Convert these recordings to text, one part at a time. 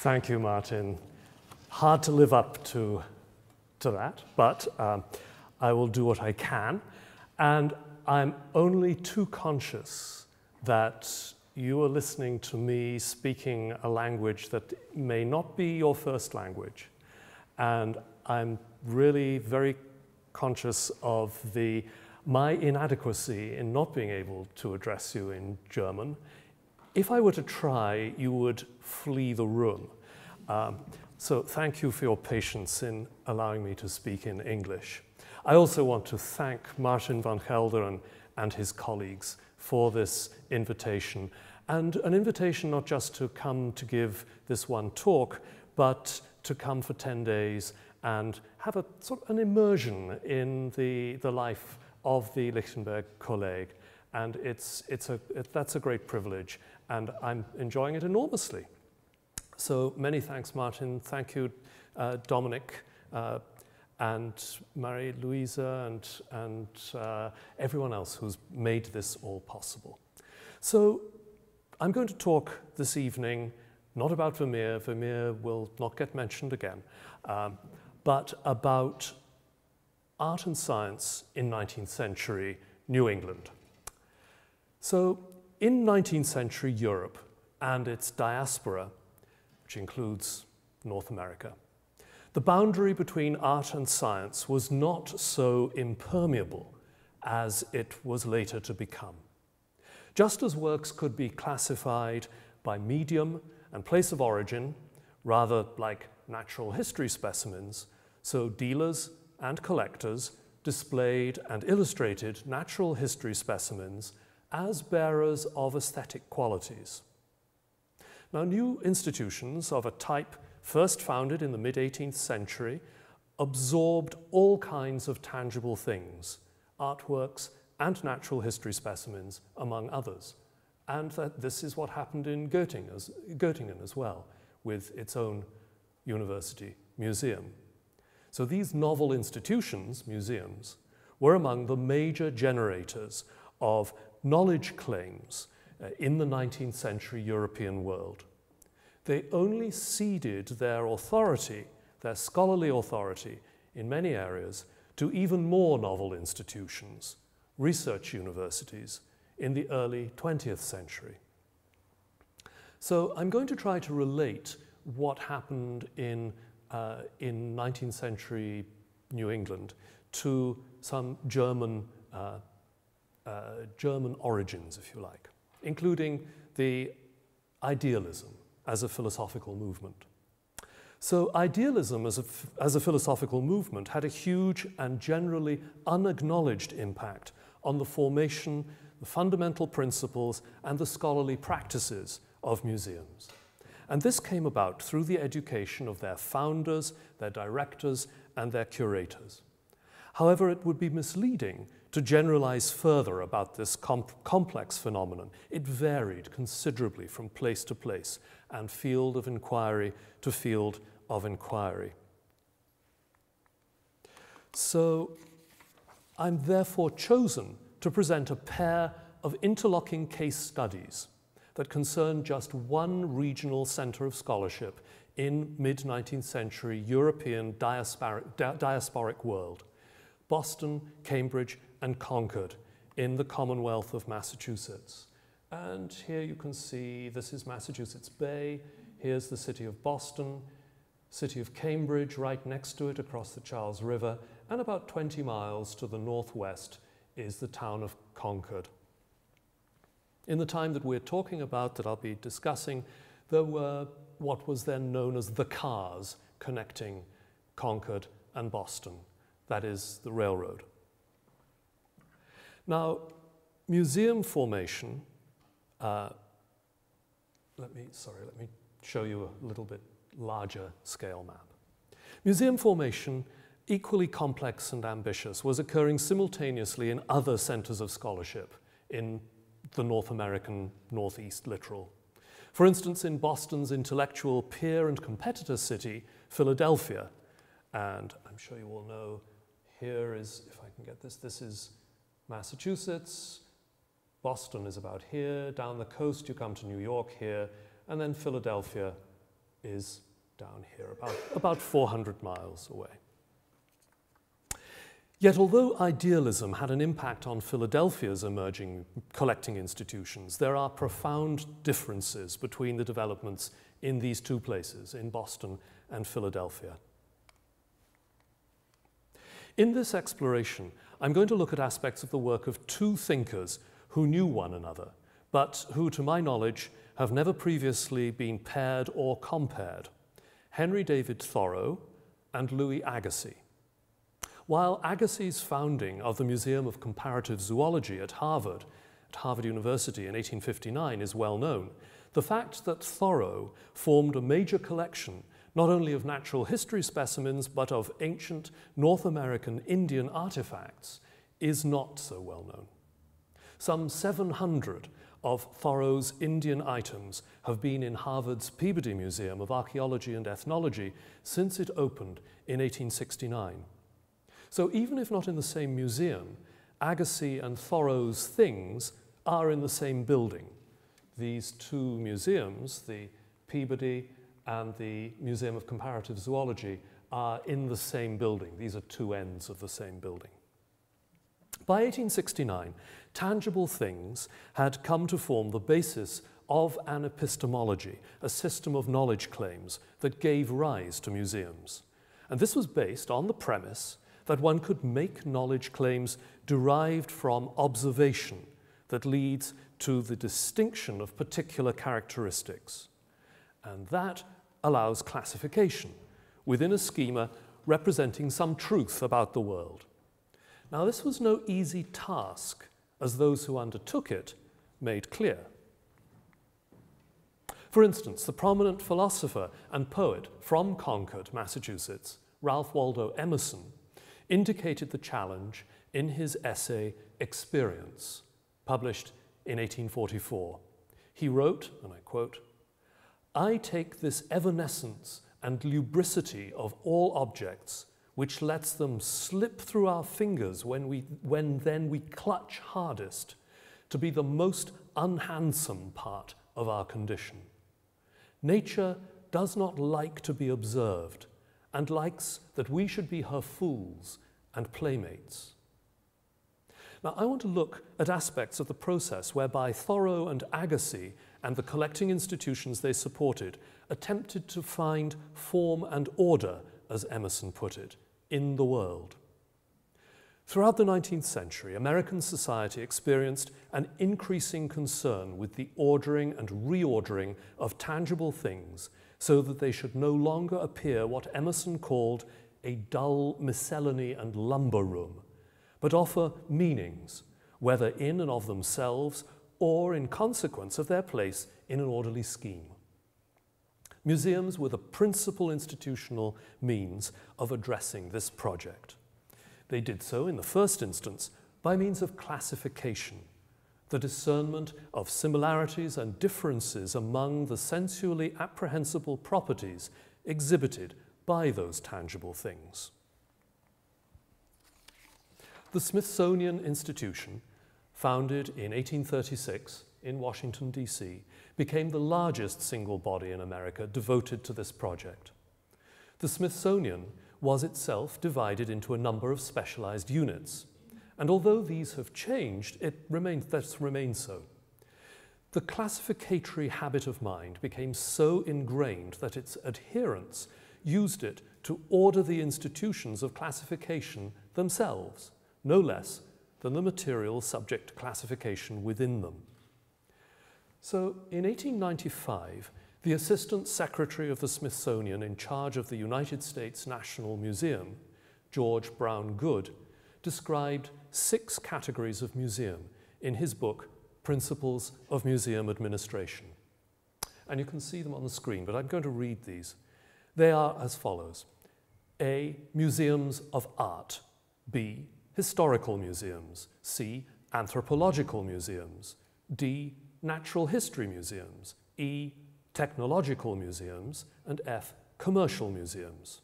Thank you, Martin. Hard to live up to that, but I will do what I can. And I'm only too conscious that you are listening to me speaking a language that may not be your first language. And I'm really very conscious of my inadequacy in not being able to address you in German. If I were to try, you would flee the room. So thank you for your patience in allowing me to speak in English. I also want to thank Martin van Gelderen and his colleagues for this invitation, and an invitation not just to come to give this one talk, but to come for 10 days and have a sort of an immersion in the life of the Lichtenberg Kolleg. And that's a great privilege, and I'm enjoying it enormously. So many thanks, Martin. Thank you, Dominic, and Marie-Louisa, and everyone else who's made this all possible. So I'm going to talk this evening not about Vermeer. Vermeer will not get mentioned again, but about art and science in 19th century New England. So in 19th century Europe and its diaspora, which includes North America, the boundary between art and science was not so impermeable as it was later to become. Just as works could be classified by medium and place of origin, rather like natural history specimens, so dealers and collectors displayed and illustrated natural history specimens as bearers of aesthetic qualities. Now, new institutions of a type first founded in the mid-18th century absorbed all kinds of tangible things, artworks and natural history specimens, among others. And that this is what happened in Göttingen as well, with its own university museum. So these novel institutions, museums, were among the major generators of knowledge claims in the 19th century European world. They only ceded their authority, their scholarly authority, in many areas, to even more novel institutions, research universities, in the early 20th century. So I'm going to try to relate what happened in 19th century New England to some German origins, if you like, including the idealism as a philosophical movement. So idealism as a philosophical movement had a huge and generally unacknowledged impact on the formation, the fundamental principles, and the scholarly practices of museums. And this came about through the education of their founders, their directors, and their curators. However, it would be misleading to generalize further about this complex phenomenon. It varied considerably from place to place and field of inquiry to field of inquiry. So I'm therefore chosen to present a pair of interlocking case studies that concern just one regional center of scholarship in mid-19th century European diasporic world, Boston, Cambridge, and Concord in the Commonwealth of Massachusetts. And here you can see this is Massachusetts Bay, here's the city of Boston, city of Cambridge right next to it across the Charles River, and about 20 miles to the northwest is the town of Concord. In the time that we're talking about, that I'll be discussing, there were what was then known as the cars connecting Concord and Boston, that is the railroad. Now, museum formation, let me show you a little bit larger scale map. Museum formation, equally complex and ambitious, was occurring simultaneously in other centers of scholarship in the North American Northeast littoral. For instance, in Boston's intellectual peer and competitor city, Philadelphia, and I'm sure you all know, here is, if I can get this, this is Massachusetts, Boston is about here, down the coast you come to New York here, and then Philadelphia is down here, about 400 miles away. Yet although idealism had an impact on Philadelphia's emerging collecting institutions, there are profound differences between the developments in these two places, in Boston and Philadelphia. In this exploration, I'm going to look at aspects of the work of two thinkers who knew one another, but who, to my knowledge, have never previously been paired or compared: Henry David Thoreau and Louis Agassiz. While Agassiz's founding of the Museum of Comparative Zoology at Harvard University in 1859 is well known, the fact that Thoreau formed a major collection not only of natural history specimens but of ancient North American Indian artifacts is not so well known. Some 700 of Thoreau's Indian items have been in Harvard's Peabody Museum of Archaeology and Ethnology since it opened in 1869. So even if not in the same museum, Agassiz and Thoreau's things are in the same building. These two museums, the Peabody and the Museum of Comparative Zoology, are in the same building. These are two ends of the same building. By 1869, tangible things had come to form the basis of an epistemology, a system of knowledge claims that gave rise to museums. And this was based on the premise that one could make knowledge claims derived from observation that leads to the distinction of particular characteristics. And that allows classification within a schema representing some truth about the world. Now, this was no easy task, as those who undertook it made clear. For instance, the prominent philosopher and poet from Concord, Massachusetts, Ralph Waldo Emerson, indicated the challenge in his essay Experience, published in 1844. He wrote, and I quote, "I take this evanescence and lubricity of all objects, which lets them slip through our fingers when then we clutch hardest, to be the most unhandsome part of our condition. Nature does not like to be observed, and likes that we should be her fools and playmates." Now, I want to look at aspects of the process whereby Thoreau and Agassiz and the collecting institutions they supported attempted to find form and order, as Emerson put it, in the world. Throughout the 19th century, American society experienced an increasing concern with the ordering and reordering of tangible things so that they should no longer appear what Emerson called a dull miscellany and lumber room, but offer meanings, whether in and of themselves or in consequence of their place in an orderly scheme. Museums were the principal institutional means of addressing this project. They did so in the first instance by means of classification, the discernment of similarities and differences among the sensually apprehensible properties exhibited by those tangible things. The Smithsonian Institution, founded in 1836 in Washington, D.C., became the largest single body in America devoted to this project. The Smithsonian was itself divided into a number of specialized units, and although these have changed, that's remained so. The classificatory habit of mind became so ingrained that its adherents used it to order the institutions of classification themselves, no less than the material subject to classification within them. So in 1895, the Assistant Secretary of the Smithsonian in charge of the United States National Museum, George Brown Goode, described 6 categories of museum in his book, Principles of Museum Administration. And you can see them on the screen, but I'm going to read these. They are as follows. A, museums of art. B, historical museums. C, anthropological museums. D, natural history museums. E, technological museums. And F, commercial museums.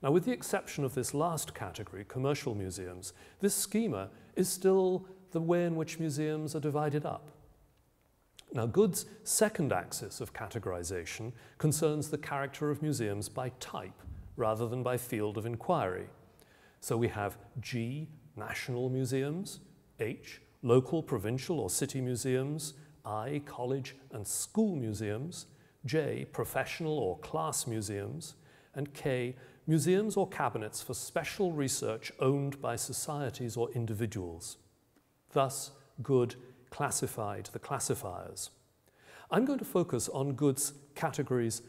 Now, with the exception of this last category, commercial museums, this schema is still the way in which museums are divided up. Now, Good's second axis of categorization concerns the character of museums by type rather than by field of inquiry. So we have G, national museums, H, local, provincial, or city museums, I, college and school museums, J, professional or class museums, and K, museums or cabinets for special research owned by societies or individuals. Thus, Good classified the classifiers. I'm going to focus on Good's categories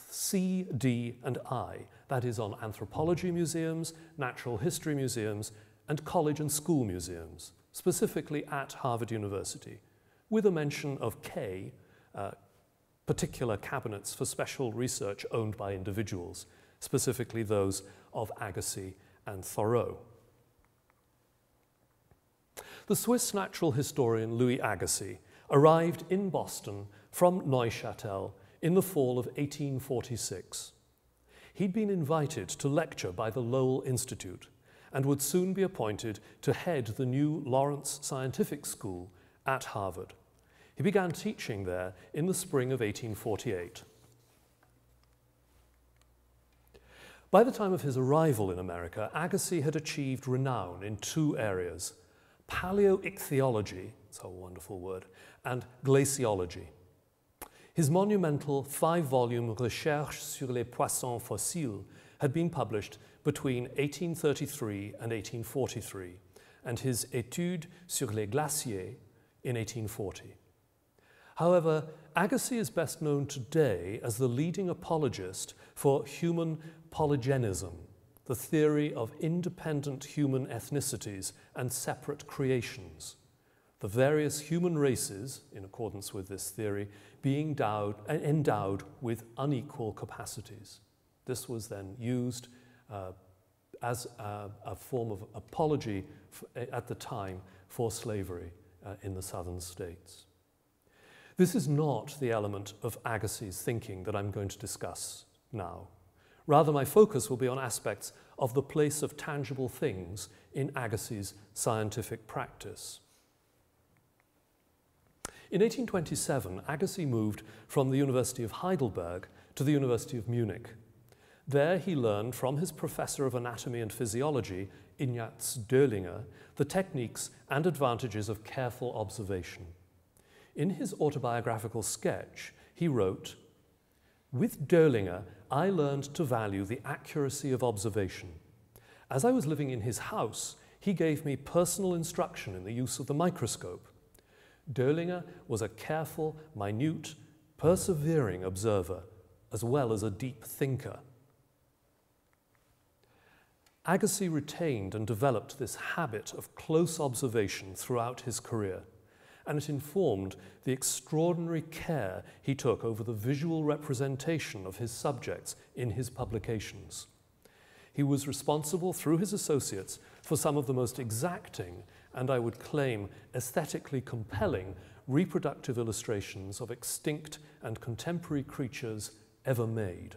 C, D, and I, that is on anthropology museums, natural history museums, and college and school museums, specifically at Harvard University, with a mention of K, particular cabinets for special research owned by individuals, specifically those of Agassiz and Thoreau. The Swiss natural historian Louis Agassiz arrived in Boston from Neuchâtel in the fall of 1846. He'd been invited to lecture by the Lowell Institute and would soon be appointed to head the new Lawrence Scientific School at Harvard. He began teaching there in the spring of 1848. By the time of his arrival in America, Agassiz had achieved renown in two areas: paleoichthyology, it's a wonderful word, and glaciology. His monumental 5-volume Recherches sur les poissons fossiles had been published between 1833 and 1843, and his Études sur les glaciers in 1840. However, Agassiz is best known today as the leading apologist for human polygenism, the theory of independent human ethnicities and separate creations, the various human races, in accordance with this theory, being endowed with unequal capacities. This was then used as a form of apology at the time for slavery in the southern states. This is not the element of Agassiz's thinking that I'm going to discuss now. Rather, my focus will be on aspects of the place of tangible things in Agassiz's scientific practice. In 1827, Agassiz moved from the University of Heidelberg to the University of Munich. There he learned from his professor of anatomy and physiology, Ignaz Döllinger, the techniques and advantages of careful observation. In his autobiographical sketch, he wrote, "With Döllinger, I learned to value the accuracy of observation. As I was living in his house, he gave me personal instruction in the use of the microscope. Döllinger was a careful, minute, persevering observer, as well as a deep thinker." Agassiz retained and developed this habit of close observation throughout his career, and it informed the extraordinary care he took over the visual representation of his subjects in his publications. He was responsible, through his associates, for some of the most exacting and, I would claim, aesthetically compelling reproductive illustrations of extinct and contemporary creatures ever made.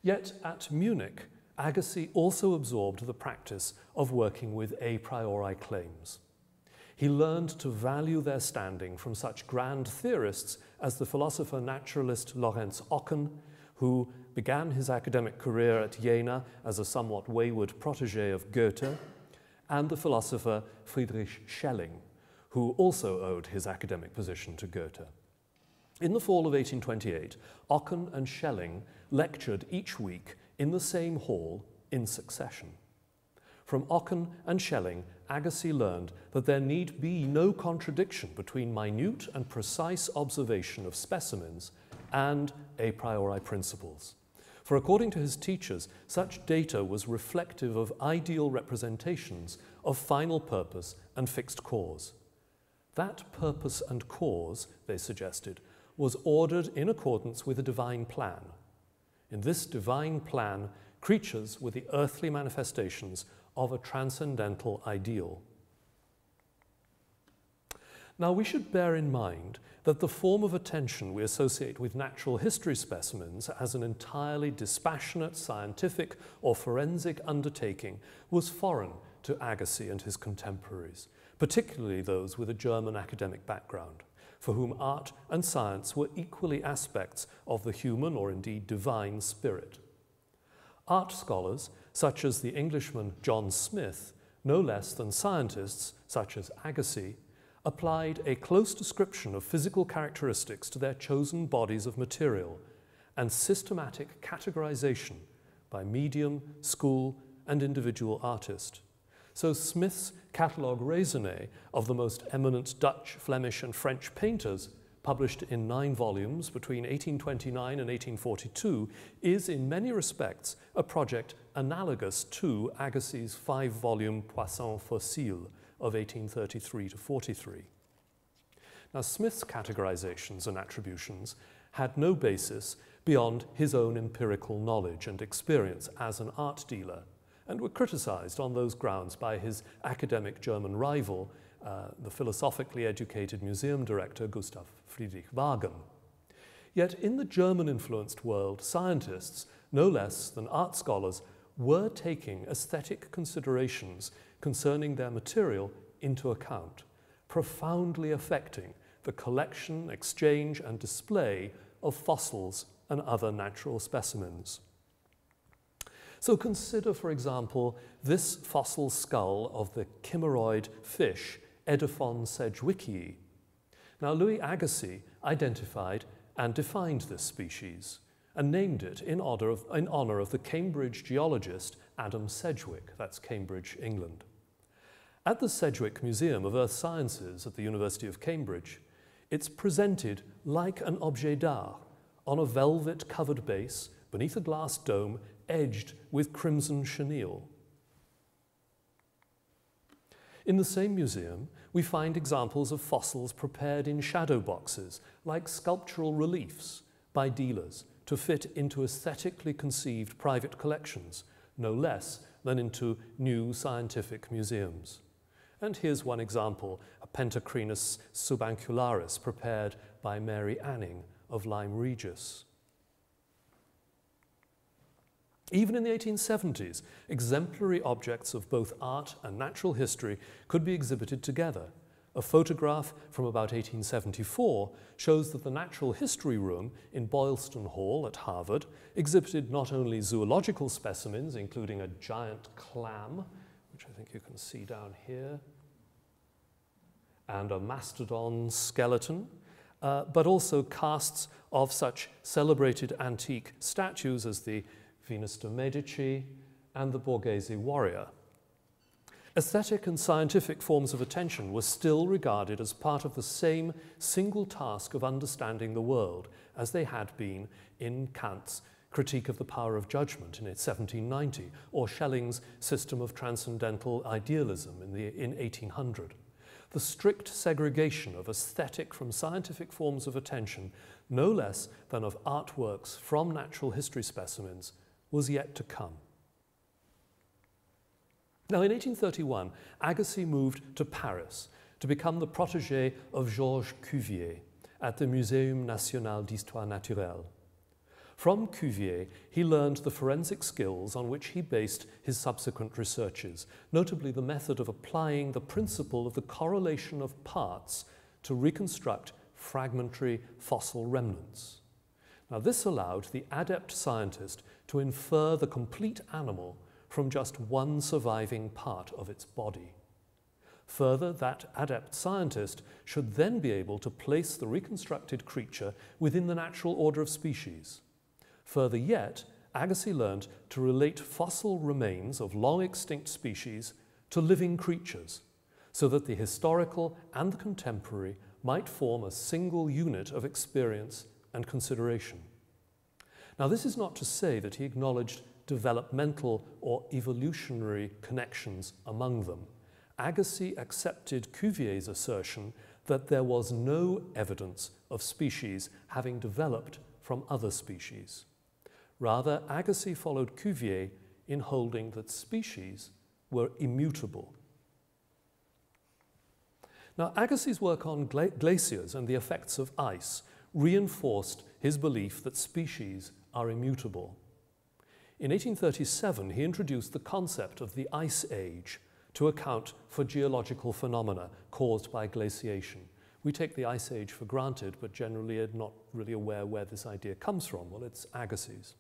Yet at Munich, Agassiz also absorbed the practice of working with a priori claims. He learned to value their standing from such grand theorists as the philosopher naturalist Lorenz Ocken, who began his academic career at Jena as a somewhat wayward protégé of Goethe, and the philosopher Friedrich Schelling, who also owed his academic position to Goethe. In the fall of 1828, Ocken and Schelling lectured each week in the same hall in succession. From Ocken and Schelling, Agassiz learned that there need be no contradiction between minute and precise observation of specimens and a priori principles. For according to his teachers, such data was reflective of ideal representations of final purpose and fixed cause. That purpose and cause, they suggested, was ordered in accordance with a divine plan. In this divine plan, creatures were the earthly manifestations of a transcendental ideal. Now, we should bear in mind that the form of attention we associate with natural history specimens as an entirely dispassionate scientific or forensic undertaking was foreign to Agassiz and his contemporaries, particularly those with a German academic background, for whom art and science were equally aspects of the human or indeed divine spirit. Art scholars, such as the Englishman John Smith, no less than scientists, such as Agassiz, applied a close description of physical characteristics to their chosen bodies of material and systematic categorization by medium, school, and individual artist. So Smith's catalogue raisonné of the most eminent Dutch, Flemish, and French painters, published in 9 volumes between 1829 and 1842, is in many respects a project analogous to Agassiz's 5-volume Poisson Fossile of 1833 to 43. Now, Smith's categorizations and attributions had no basis beyond his own empirical knowledge and experience as an art dealer, and were criticized on those grounds by his academic German rival, the philosophically educated museum director Gustav Friedrich Wagen. Yet in the German-influenced world, scientists, no less than art scholars, were taking aesthetic considerations concerning their material into account, profoundly affecting the collection, exchange, and display of fossils and other natural specimens. So consider, for example, this fossil skull of the chimeroid fish Edephon sedgwickii. Now, Louis Agassiz identified and defined this species and named it in honor of the Cambridge geologist Adam Sedgwick, that's Cambridge, England. At the Sedgwick Museum of Earth Sciences at the University of Cambridge, it's presented like an objet d'art on a velvet-covered base beneath a glass dome edged with crimson chenille. In the same museum, we find examples of fossils prepared in shadow boxes, like sculptural reliefs, by dealers to fit into aesthetically conceived private collections, no less than into new scientific museums. And here's one example, a Pentacrinus subancularis prepared by Mary Anning of Lyme Regis. Even in the 1870s, exemplary objects of both art and natural history could be exhibited together. A photograph from about 1874 shows that the Natural History Room in Boylston Hall at Harvard exhibited not only zoological specimens, including a giant clam, which I think you can see down here, and a mastodon skeleton, but also casts of such celebrated antique statues as the Venus de Medici and the Borghese warrior. Aesthetic and scientific forms of attention were still regarded as part of the same single task of understanding the world as they had been in Kant's Critique of the Power of Judgment in 1790, or Schelling's System of Transcendental Idealism in 1800. The strict segregation of aesthetic from scientific forms of attention, no less than of artworks from natural history specimens, was yet to come. Now, in 1831, Agassiz moved to Paris to become the protégé of Georges Cuvier at the Muséum National d'Histoire Naturelle. From Cuvier, he learned the forensic skills on which he based his subsequent researches, notably the method of applying the principle of the correlation of parts to reconstruct fragmentary fossil remnants. Now, this allowed the adept scientist to infer the complete animal from just one surviving part of its body. Further, that adept scientist should then be able to place the reconstructed creature within the natural order of species. Further yet, Agassiz learned to relate fossil remains of long-extinct species to living creatures, so that the historical and the contemporary might form a single unit of experience and consideration. Now, this is not to say that he acknowledged developmental or evolutionary connections among them. Agassiz accepted Cuvier's assertion that there was no evidence of species having developed from other species. Rather, Agassiz followed Cuvier in holding that species were immutable. Now, Agassiz's work on glaciers and the effects of ice reinforced his belief that species are immutable. In 1837, he introduced the concept of the Ice Age to account for geological phenomena caused by glaciation. We take the Ice Age for granted, but generally are not really aware where this idea comes from. Well, it's Agassiz.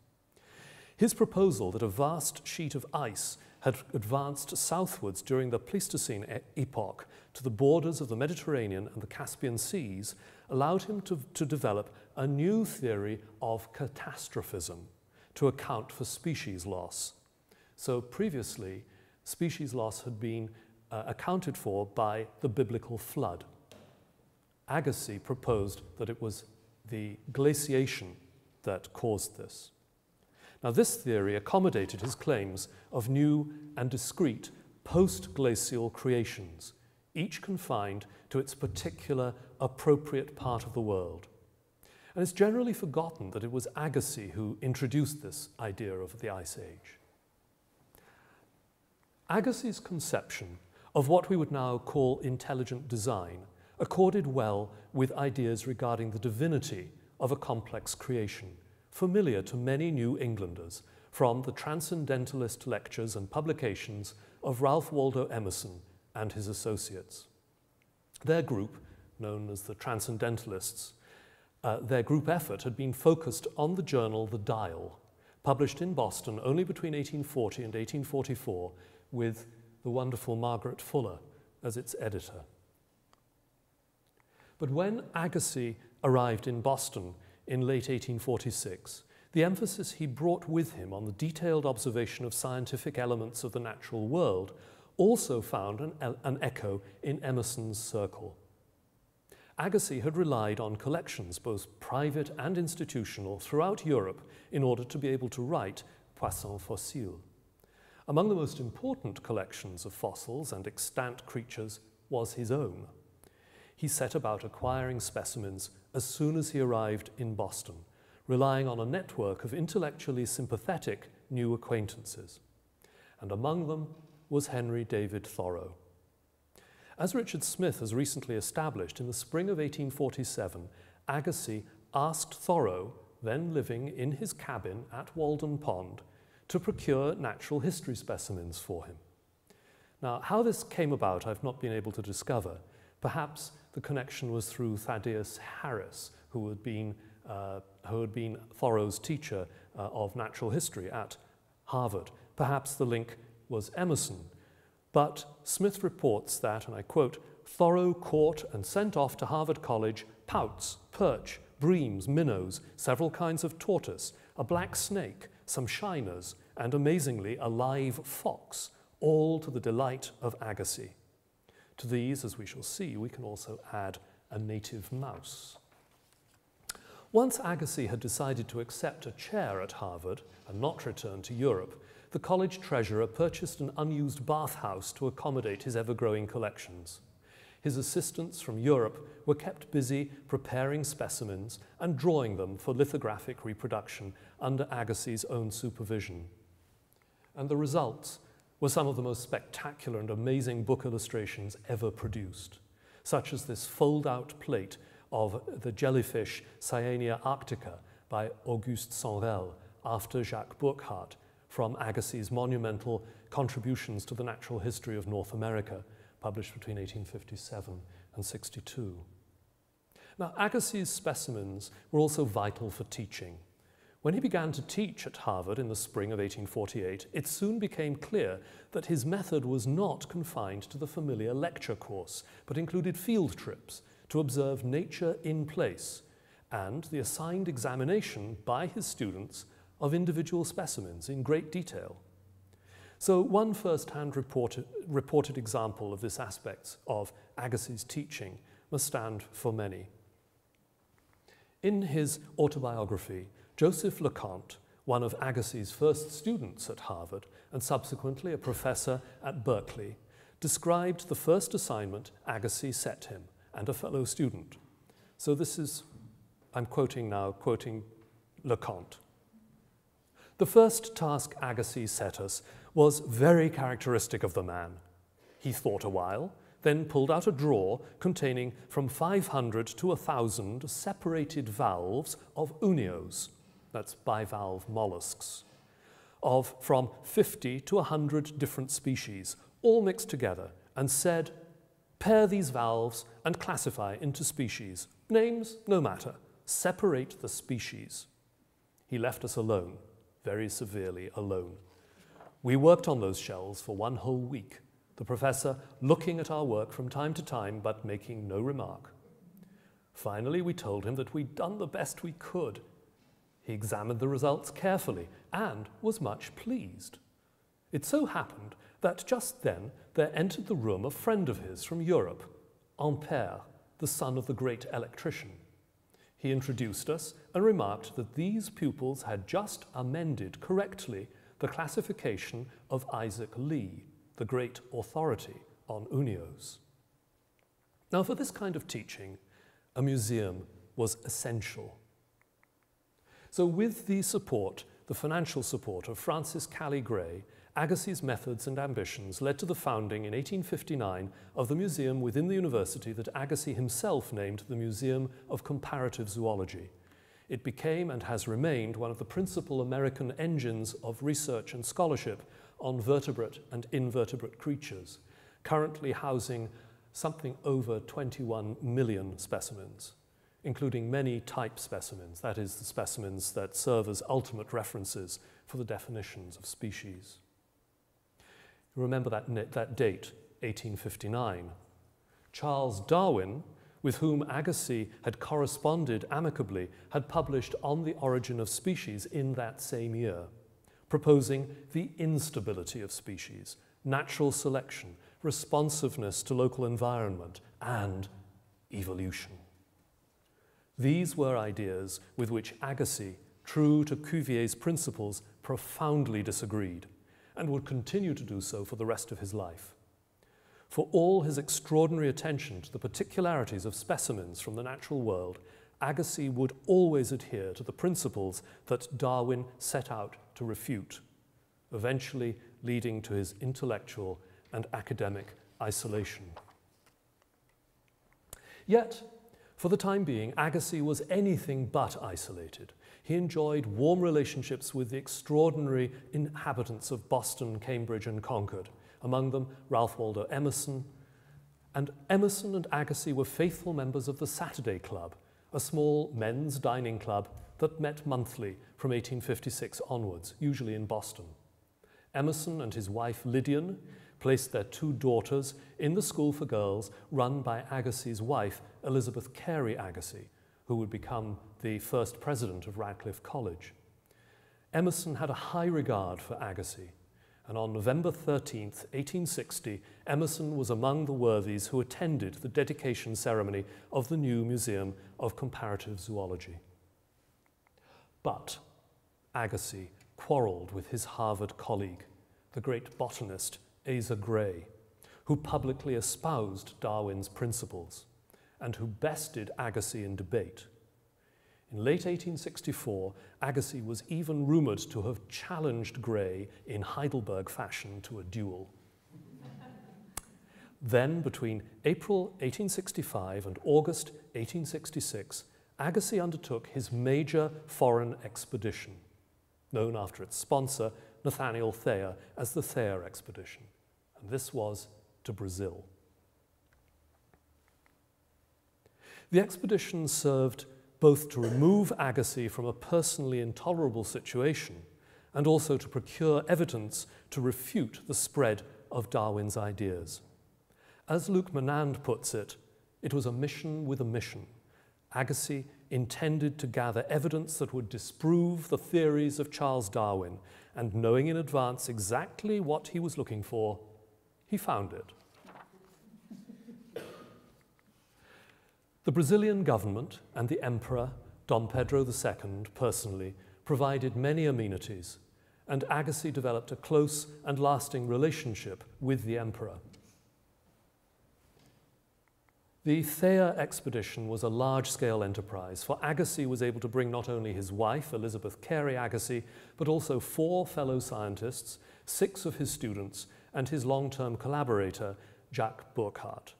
His proposal that a vast sheet of ice had advanced southwards during the Pleistocene epoch to the borders of the Mediterranean and the Caspian Seas allowed him to develop a new theory of catastrophism to account for species loss. So previously, species loss had been accounted for by the biblical flood. Agassiz proposed that it was the glaciation that caused this. Now, this theory accommodated his claims of new and discrete post-glacial creations, each confined to its particular appropriate part of the world. And it's generally forgotten that it was Agassiz who introduced this idea of the Ice Age. Agassiz's conception of what we would now call intelligent design accorded well with ideas regarding the divinity of a complex creation, familiar to many New Englanders from the transcendentalist lectures and publications of Ralph Waldo Emerson and his associates. Their group, known as the Transcendentalists, their group effort had been focused on the journal The Dial, published in Boston only between 1840 and 1844, with the wonderful Margaret Fuller as its editor. But when Agassiz arrived in Boston in late 1846, the emphasis he brought with him on the detailed observation of scientific elements of the natural world also found an echo in Emerson's circle. Agassiz had relied on collections, both private and institutional, throughout Europe in order to be able to write Poissons fossiles. Among the most important collections of fossils and extant creatures was his own. He set about acquiring specimens as soon as he arrived in Boston, relying on a network of intellectually sympathetic new acquaintances. And among them was Henry David Thoreau. As Richard Smith has recently established, in the spring of 1847, Agassiz asked Thoreau, then living in his cabin at Walden Pond, to procure natural history specimens for him. Now, how this came about, I've not been able to discover. Perhaps the connection was through Thaddeus Harris, who had been Thoreau's teacher of natural history at Harvard. Perhaps the link was Emerson. But Smith reports that, and I quote, Thoreau caught and sent off to Harvard College pouts, perch, breams, minnows, several kinds of tortoise, a black snake, some shiners, and amazingly a live fox, all to the delight of Agassiz. To these, as we shall see, we can also add a native mouse. Once Agassiz had decided to accept a chair at Harvard and not return to Europe, the college treasurer purchased an unused bathhouse to accommodate his ever-growing collections. His assistants from Europe were kept busy preparing specimens and drawing them for lithographic reproduction under Agassiz's own supervision. And the results were some of the most spectacular and amazing book illustrations ever produced, such as this fold-out plate of the jellyfish Cyanea arctica by Auguste Senrel after Jacques Burckhardt from Agassiz's monumental Contributions to the Natural History of North America, published between 1857 and 62. Now, Agassiz's specimens were also vital for teaching. When he began to teach at Harvard in the spring of 1848, it soon became clear that his method was not confined to the familiar lecture course, but included field trips to observe nature in place and the assigned examination by his students of individual specimens in great detail. So one first-hand reported example of this aspect of Agassiz's teaching must stand for many. In his autobiography, Joseph LeConte, one of Agassiz's first students at Harvard and subsequently a professor at Berkeley, described the first assignment Agassiz set him and a fellow student. So this is, I'm quoting LeConte. The first task Agassiz set us was very characteristic of the man. He thought a while, then pulled out a drawer containing from 500 to 1,000 separated valves of unios, that's bivalve mollusks, of from 50 to 100 different species, all mixed together, and said, "Pair these valves and classify into species. Names, no matter. Separate the species." He left us alone, very severely alone. We worked on those shells for 1 whole week, the professor looking at our work from time to time but making no remark. Finally, we told him that we'd done the best we could. He examined the results carefully and was much pleased. It so happened that just then there entered the room a friend of his from Europe, Ampère, the son of the great electrician. He introduced us and remarked that these pupils had just amended correctly the classification of Isaac Lee, the great authority on unios. Now, for this kind of teaching, a museum was essential. So with the support, the financial support of Francis Cally Gray, Agassiz's methods and ambitions led to the founding in 1859 of the museum within the university that Agassiz himself named the Museum of Comparative Zoology. It became and has remained one of the principal American engines of research and scholarship on vertebrate and invertebrate creatures, currently housing something over 21 million specimens, including many type specimens, that is, the specimens that serve as ultimate references for the definitions of species. Remember that date, 1859. Charles Darwin, with whom Agassiz had corresponded amicably, had published On the Origin of Species in that same year, proposing the instability of species, natural selection, responsiveness to local environment, and evolution. These were ideas with which Agassiz, true to Cuvier's principles, profoundly disagreed, and would continue to do so for the rest of his life. For all his extraordinary attention to the particularities of specimens from the natural world, Agassiz would always adhere to the principles that Darwin set out to refute, eventually leading to his intellectual and academic isolation. Yet, for the time being, Agassiz was anything but isolated. He enjoyed warm relationships with the extraordinary inhabitants of Boston, Cambridge, and Concord, among them Ralph Waldo Emerson. And Emerson and Agassiz were faithful members of the Saturday Club, a small men's dining club that met monthly from 1856 onwards, usually in Boston. Emerson and his wife Lydian placed their 2 daughters in the school for girls run by Agassiz's wife, Elizabeth Carey Agassiz, who would become the first president of Radcliffe College. Emerson had a high regard for Agassiz, and on November 13th, 1860, Emerson was among the worthies who attended the dedication ceremony of the new Museum of Comparative Zoology. But Agassiz quarreled with his Harvard colleague, the great botanist Asa Gray, who publicly espoused Darwin's principles and who bested Agassiz in debate. In late 1864, Agassiz was even rumored to have challenged Gray in Heidelberg fashion to a duel. Then, between April 1865 and August 1866, Agassiz undertook his major foreign expedition, known after its sponsor, Nathaniel Thayer, as the Thayer Expedition, and this was to Brazil. The expedition served both to remove Agassiz from a personally intolerable situation and also to procure evidence to refute the spread of Darwin's ideas. As Luc Menand puts it, it was a mission with a mission. Agassiz intended to gather evidence that would disprove the theories of Charles Darwin, and knowing in advance exactly what he was looking for, he found it. The Brazilian government and the emperor, Dom Pedro II, personally, provided many amenities, and Agassiz developed a close and lasting relationship with the emperor. The Thayer expedition was a large-scale enterprise, for Agassiz was able to bring not only his wife, Elizabeth Carey Agassiz, but also 4 fellow scientists, 6 of his students, and his long-term collaborator, Jacques Burckhardt.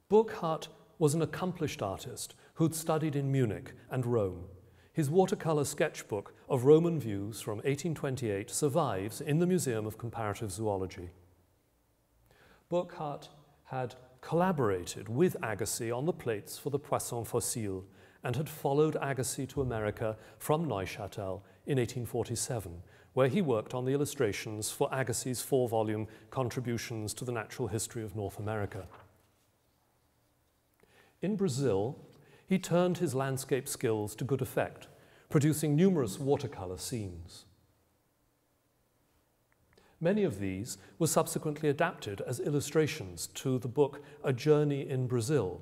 Burckhardt was an accomplished artist who'd studied in Munich and Rome. his watercolor sketchbook of Roman views from 1828 survives in the Museum of Comparative Zoology. Burckhardt had collaborated with Agassiz on the plates for the Poisson fossile and had followed Agassiz to America from Neuchâtel in 1847, where he worked on the illustrations for Agassiz's 4-volume Contributions to the Natural History of North America. In Brazil, he turned his landscape skills to good effect, producing numerous watercolor scenes. Many of these were subsequently adapted as illustrations to the book A Journey in Brazil,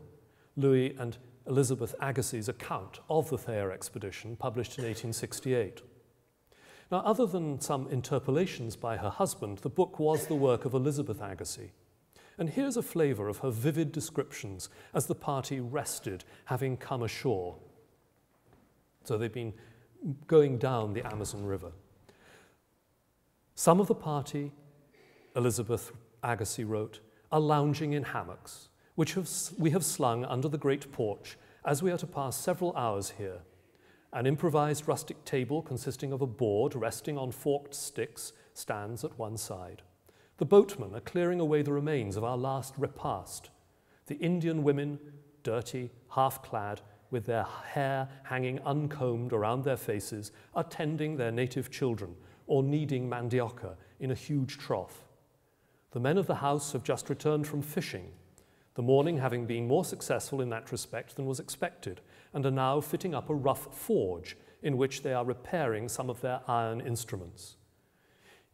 Louis and Elizabeth Agassiz's account of the Thayer expedition, published in 1868. Now, other than some interpolations by her husband, the book was the work of Elizabeth Agassiz. And here's a flavor of her vivid descriptions as the party rested, having come ashore. So they've been going down the Amazon River. Some of the party, Elizabeth Agassiz wrote, are lounging in hammocks, which we have slung under the great porch as we are to pass several hours here. An improvised rustic table consisting of a board resting on forked sticks stands at one side. The boatmen are clearing away the remains of our last repast. The Indian women, dirty, half-clad, with their hair hanging uncombed around their faces, are tending their native children or kneading mandioca in a huge trough. The men of the house have just returned from fishing, the morning having been more successful in that respect than was expected, and are now fitting up a rough forge in which they are repairing some of their iron instruments.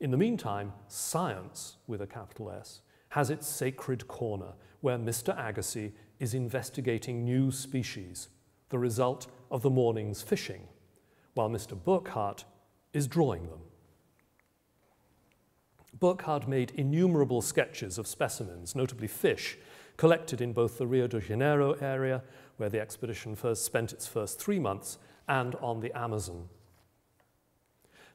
In the meantime, science, with a capital S, has its sacred corner where Mr. Agassiz is investigating new species, the result of the morning's fishing, while Mr. Burckhardt is drawing them. Burckhardt made innumerable sketches of specimens, notably fish, collected in both the Rio de Janeiro area, where the expedition first spent its first 3 months, and on the Amazon.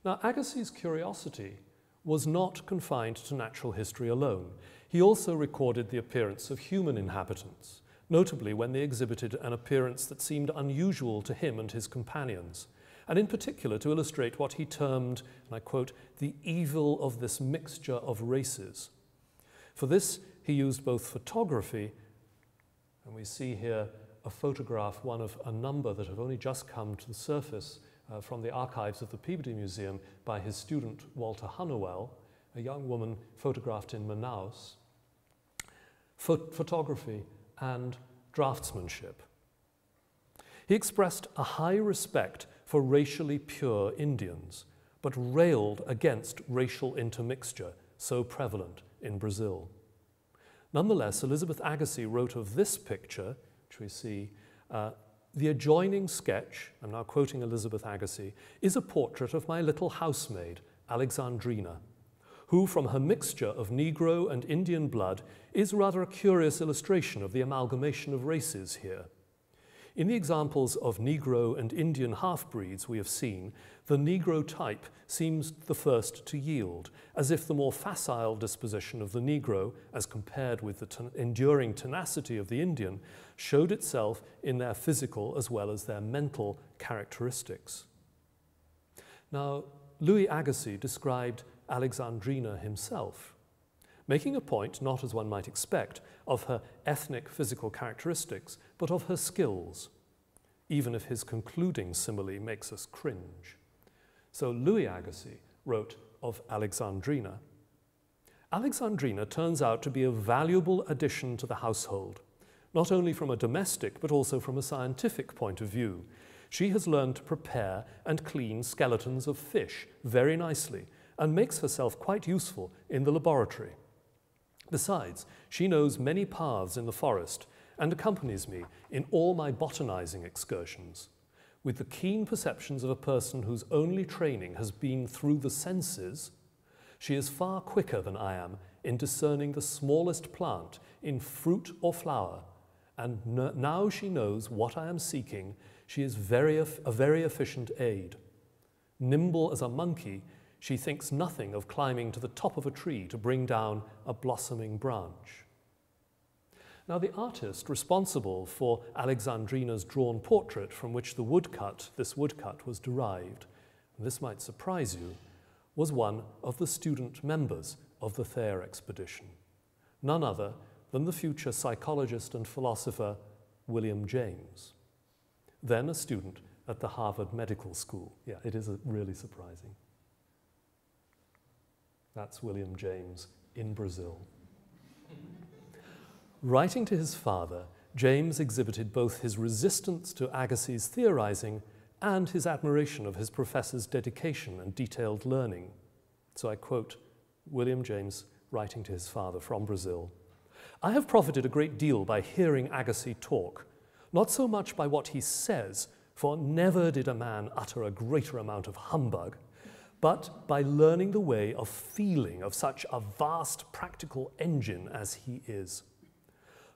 Now, Agassiz's curiosity was not confined to natural history alone. He also recorded the appearance of human inhabitants, notably when they exhibited an appearance that seemed unusual to him and his companions, and in particular to illustrate what he termed, and I quote, the evil of this mixture of races. For this, he used both photography, and we see here a photograph, one of a number that have only just come to the surface from the archives of the Peabody Museum by his student Walter Hunnewell, a young woman photographed in Manaus, photography and draftsmanship. He expressed a high respect for racially pure Indians, but railed against racial intermixture so prevalent in Brazil. Nonetheless, Elizabeth Agassiz wrote of this picture, which we see, the adjoining sketch, I'm now quoting Elizabeth Agassiz, is a portrait of my little housemaid, Alexandrina, who from her mixture of Negro and Indian blood is rather a curious illustration of the amalgamation of races here. In the examples of Negro and Indian half-breeds we have seen, the Negro type seems the first to yield, as if the more facile disposition of the Negro, as compared with the enduring tenacity of the Indian, showed itself in their physical as well as their mental characteristics. Now, Louis Agassiz described Alexandrina himself, making a point, not as one might expect, of her ethnic physical characteristics, but of her skills, even if his concluding simile makes us cringe. So Louis Agassiz wrote of Alexandrina. Alexandrina turns out to be a valuable addition to the household, not only from a domestic, but also from a scientific point of view. She has learned to prepare and clean skeletons of fish very nicely, and makes herself quite useful in the laboratory. Besides, she knows many paths in the forest and accompanies me in all my botanizing excursions. With the keen perceptions of a person whose only training has been through the senses, she is far quicker than I am in discerning the smallest plant in fruit or flower, and now she knows what I am seeking. She is a very efficient aid. Nimble as a monkey, she thinks nothing of climbing to the top of a tree to bring down a blossoming branch. Now, the artist responsible for Alexandrina's drawn portrait from which this woodcut was derived, and this might surprise you, was one of the student members of the Thayer expedition, none other than the future psychologist and philosopher William James, then a student at the Harvard Medical School. Yeah, it is really surprising. That's William James in Brazil. Writing to his father, James exhibited both his resistance to Agassiz theorizing and his admiration of his professor's dedication and detailed learning. So I quote William James writing to his father from Brazil. "I have profited a great deal by hearing Agassiz talk, not so much by what he says, for never did a man utter a greater amount of humbug, but by learning the way of feeling of such a vast practical engine as he is.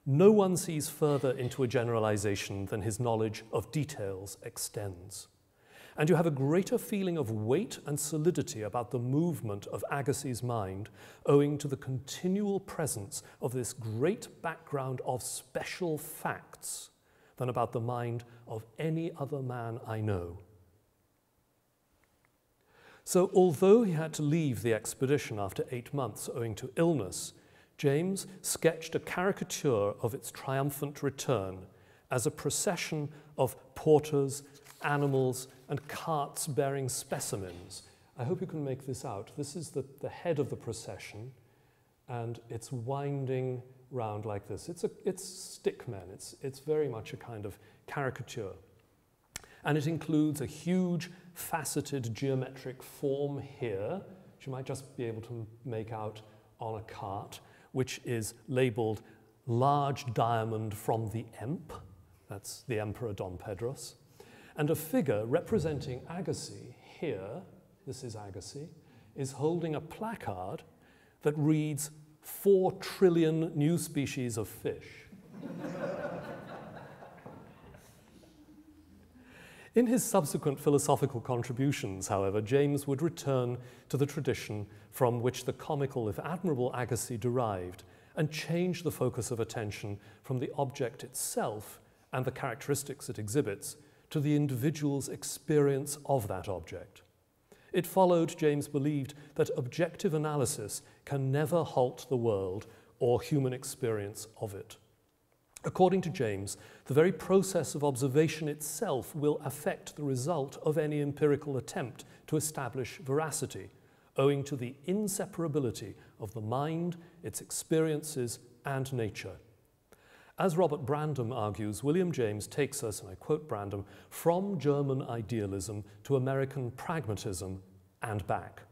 No one sees further into a generalization than his knowledge of details extends. And you have a greater feeling of weight and solidity about the movement of Agassiz's mind owing to the continual presence of this great background of special facts than about the mind of any other man I know." So although he had to leave the expedition after 8 months owing to illness, James sketched a caricature of its triumphant return as a procession of porters, animals, and carts bearing specimens. I hope you can make this out. This is the head of the procession, and it's winding round like this. It's stickmen. It's very much a kind of caricature. And it includes a huge faceted geometric form here, which you might just be able to make out on a cart, which is labeled large diamond from the Emp. That's the Emperor Dom Pedros. And a figure representing Agassiz here, this is Agassiz, is holding a placard that reads 4 trillion new species of fish. In his subsequent philosophical contributions, however, James would return to the tradition from which the comical, if admirable, Agassiz derived and change the focus of attention from the object itself and the characteristics it exhibits to the individual's experience of that object. It followed, James believed, that objective analysis can never halt the world or human experience of it. According to James, the very process of observation itself will affect the result of any empirical attempt to establish veracity, owing to the inseparability of the mind, its experiences, and nature. As Robert Brandom argues, William James takes us, and I quote Brandom, from German idealism to American pragmatism and back.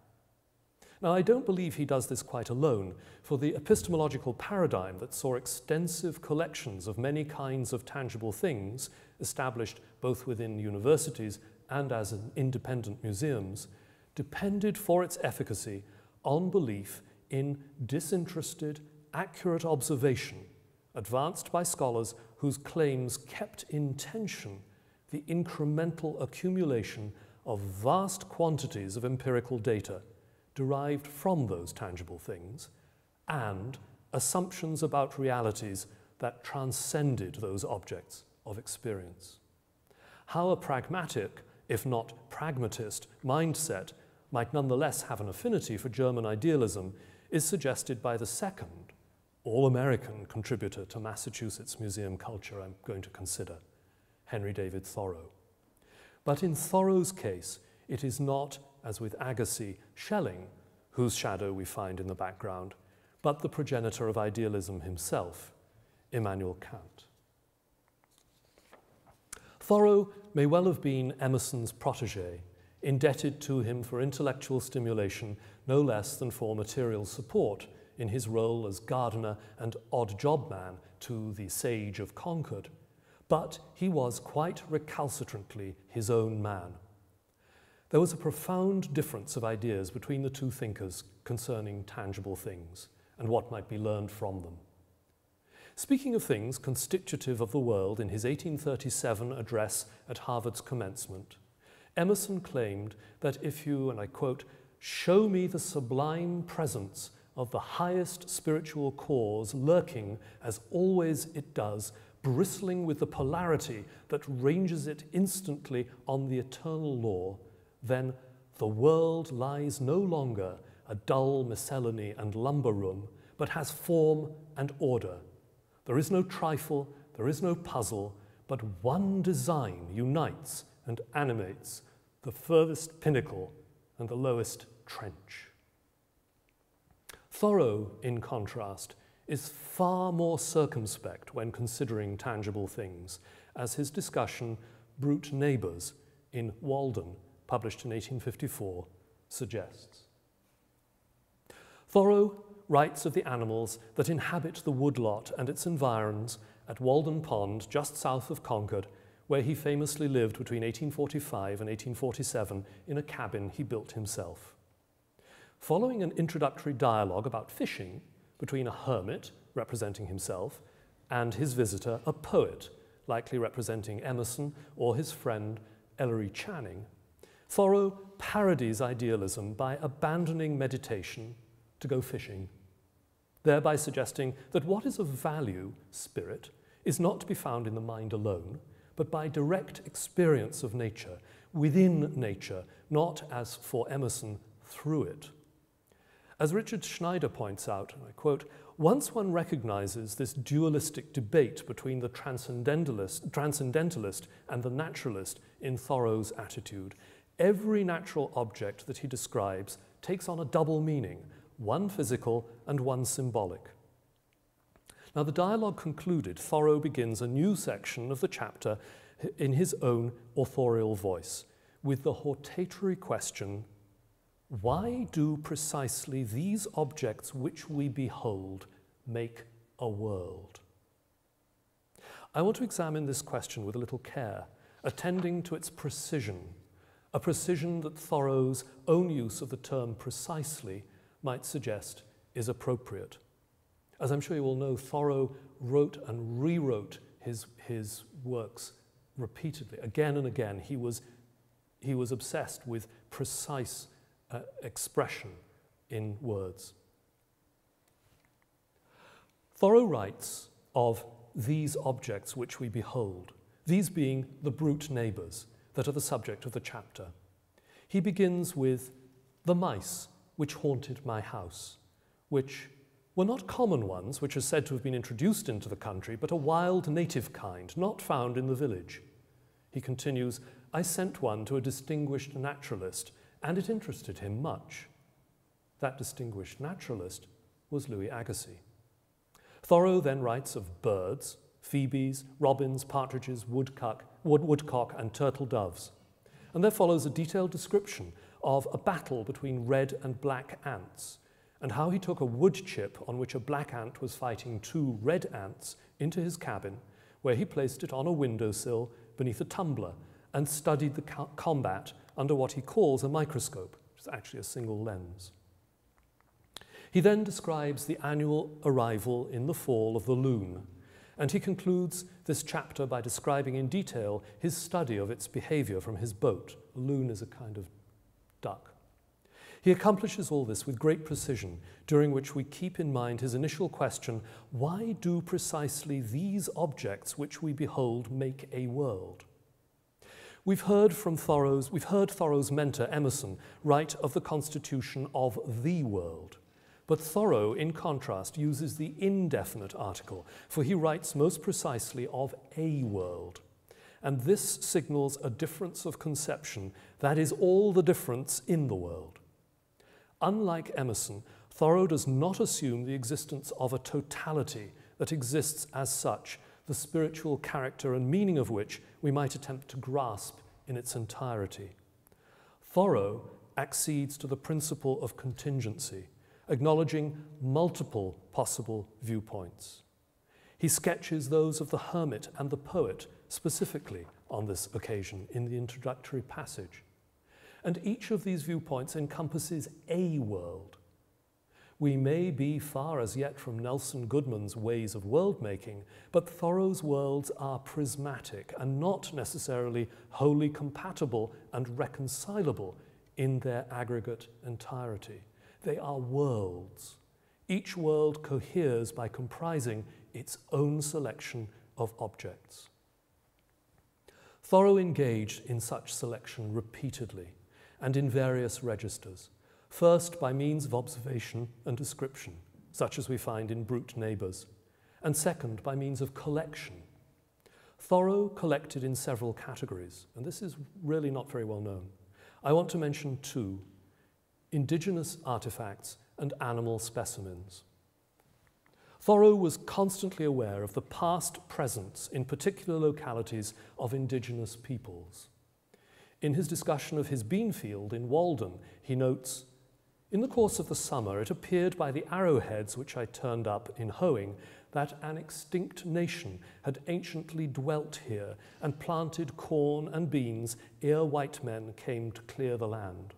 Now, I don't believe he does this quite alone, for the epistemological paradigm that saw extensive collections of many kinds of tangible things established both within universities and as independent museums depended for its efficacy on belief in disinterested, accurate observation advanced by scholars whose claims kept in tension the incremental accumulation of vast quantities of empirical data derived from those tangible things and assumptions about realities that transcended those objects of experience. How a pragmatic, if not pragmatist, mindset might nonetheless have an affinity for German idealism is suggested by the second, all-American contributor to Massachusetts museum culture I'm going to consider, Henry David Thoreau. But in Thoreau's case, it is not, as with Agassiz, Schelling, whose shadow we find in the background, but the progenitor of idealism himself, Immanuel Kant. Thoreau may well have been Emerson's protégé, indebted to him for intellectual stimulation no less than for material support in his role as gardener and odd job man to the sage of Concord, but he was quite recalcitrantly his own man. There was a profound difference of ideas between the two thinkers concerning tangible things and what might be learned from them. Speaking of things constitutive of the world in his 1837 address at Harvard's commencement, Emerson claimed that if you, and I quote, "show me the sublime presence of the highest spiritual cause lurking, as always it does, bristling with the polarity that ranges it instantly on the eternal law, then the world lies no longer a dull miscellany and lumber room, but has form and order. There is no trifle, there is no puzzle, but one design unites and animates the furthest pinnacle and the lowest trench. Thoreau, in contrast, is far more circumspect when considering tangible things, as his discussion, Brute Neighbours, in Walden, published in 1854, suggests. Thoreau writes of the animals that inhabit the woodlot and its environs at Walden Pond, just south of Concord, where he famously lived between 1845 and 1847 in a cabin he built himself. Following an introductory dialogue about fishing between a hermit, representing himself, and his visitor, a poet, likely representing Emerson or his friend Ellery Channing, Thoreau parodies idealism by abandoning meditation to go fishing, thereby suggesting that what is of value, spirit, is not to be found in the mind alone, but by direct experience of nature, within nature, not, as for Emerson, through it. As Richard Schneider points out, and I quote, "Once one recognizes this dualistic debate between the transcendentalist and the naturalist in Thoreau's attitude, every natural object that he describes takes on a double meaning, one physical and one symbolic." Now, the dialogue concluded, Thoreau begins a new section of the chapter in his own authorial voice, with the hortatory question, why do precisely these objects which we behold make a world? I want to examine this question with a little care, attending to its precision, a precision that Thoreau's own use of the term precisely might suggest is appropriate. As I'm sure you all know, Thoreau wrote and rewrote his works repeatedly, again and again. He was obsessed with precise expression in words. Thoreau writes of these objects which we behold, these being the brute neighbours that are the subject of the chapter. He begins with the mice which haunted my house, which were not common ones, which are said to have been introduced into the country, but a wild native kind, not found in the village. He continues, I sent one to a distinguished naturalist, and it interested him much. That distinguished naturalist was Louis Agassiz. Thoreau then writes of birds, phoebes, robins, partridges, woodcock, and turtle doves. And there follows a detailed description of a battle between red and black ants, and how he took a wood chip on which a black ant was fighting two red ants into his cabin, where he placed it on a windowsill beneath a tumbler and studied the combat under what he calls a microscope, which is actually a single lens. He then describes the annual arrival in the fall of the loon, and he concludes this chapter by describing in detail his study of its behavior from his boat. A loon is a kind of duck. He accomplishes all this with great precision, during which we keep in mind his initial question, why do precisely these objects which we behold make a world? We've heard Thoreau's mentor, Emerson, write of the constitution of the world. But Thoreau, in contrast, uses the indefinite article, for he writes most precisely of a world. And this signals a difference of conception that is all the difference in the world. Unlike Emerson, Thoreau does not assume the existence of a totality that exists as such, the spiritual character and meaning of which we might attempt to grasp in its entirety. Thoreau accedes to the principle of contingency, acknowledging multiple possible viewpoints. He sketches those of the hermit and the poet specifically on this occasion in the introductory passage. And each of these viewpoints encompasses a world. We may be far as yet from Nelson Goodman's ways of world-making, but Thoreau's worlds are prismatic and not necessarily wholly compatible and reconcilable in their aggregate entirety. They are worlds, Each world coheres by comprising its own selection of objects. Thoreau engaged in such selection repeatedly and in various registers, first by means of observation and description, such as we find in Brute Neighbours, and second by means of collection. Thoreau collected in several categories, and this is really not very well known. I want to mention two: indigenous artifacts and animal specimens. Thoreau was constantly aware of the past presence in particular localities of indigenous peoples. In his discussion of his bean field in Walden, he notes, "In the course of the summer, it appeared by the arrowheads which I turned up in hoeing that an extinct nation had anciently dwelt here and planted corn and beans ere white men came to clear the land."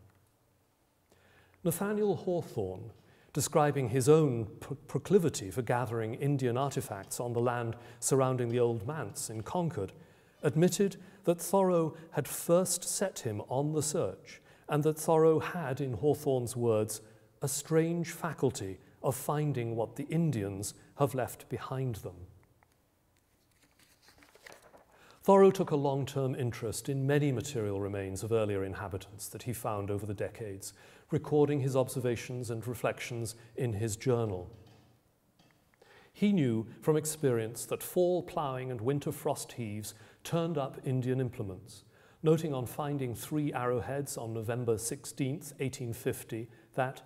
Nathaniel Hawthorne, describing his own proclivity for gathering Indian artifacts on the land surrounding the Old Manse in Concord, admitted that Thoreau had first set him on the search, and that Thoreau had, in Hawthorne's words, a strange faculty of finding what the Indians have left behind them. Thoreau took a long-term interest in many material remains of earlier inhabitants that he found over the decades, recording his observations and reflections in his journal. He knew from experience that fall ploughing and winter frost heaves turned up Indian implements, noting on finding 3 arrowheads on November 16th, 1850, that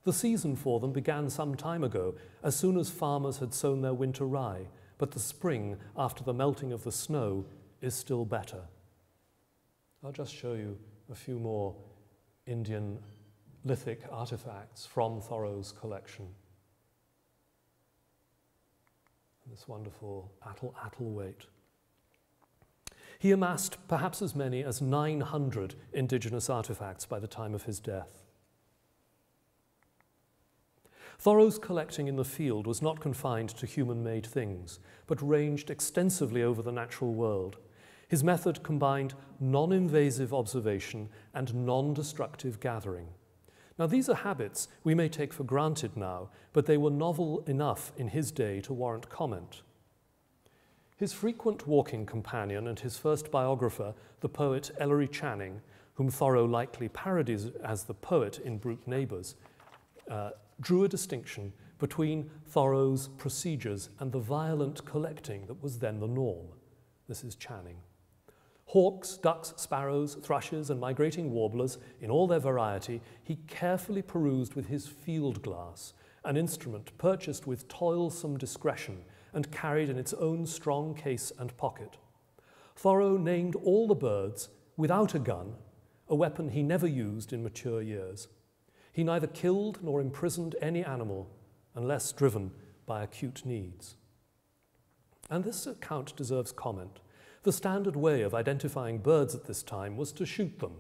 the season for them began some time ago, as soon as farmers had sown their winter rye, but the spring, after the melting of the snow, is still better. I'll just show you a few more Indian lithic artifacts from Thoreau's collection. This wonderful attle weight. He amassed perhaps as many as 900 indigenous artifacts by the time of his death. Thoreau's collecting in the field was not confined to human-made things, but ranged extensively over the natural world. His method combined non-invasive observation and non-destructive gathering. Now, these are habits we may take for granted now, but they were novel enough in his day to warrant comment. His frequent walking companion and his first biographer, the poet Ellery Channing, whom Thoreau likely parodies as the poet in Brute Neighbours, drew a distinction between Thoreau's procedures and the violent collecting that was then the norm. This is Channing. Hawks, ducks, sparrows, thrushes, and migrating warblers, in all their variety, he carefully perused with his field glass, an instrument purchased with toilsome discretion and carried in its own strong case and pocket. Thoreau named all the birds without a gun, a weapon he never used in mature years. He neither killed nor imprisoned any animal unless driven by acute needs. And this account deserves comment. The standard way of identifying birds at this time was to shoot them,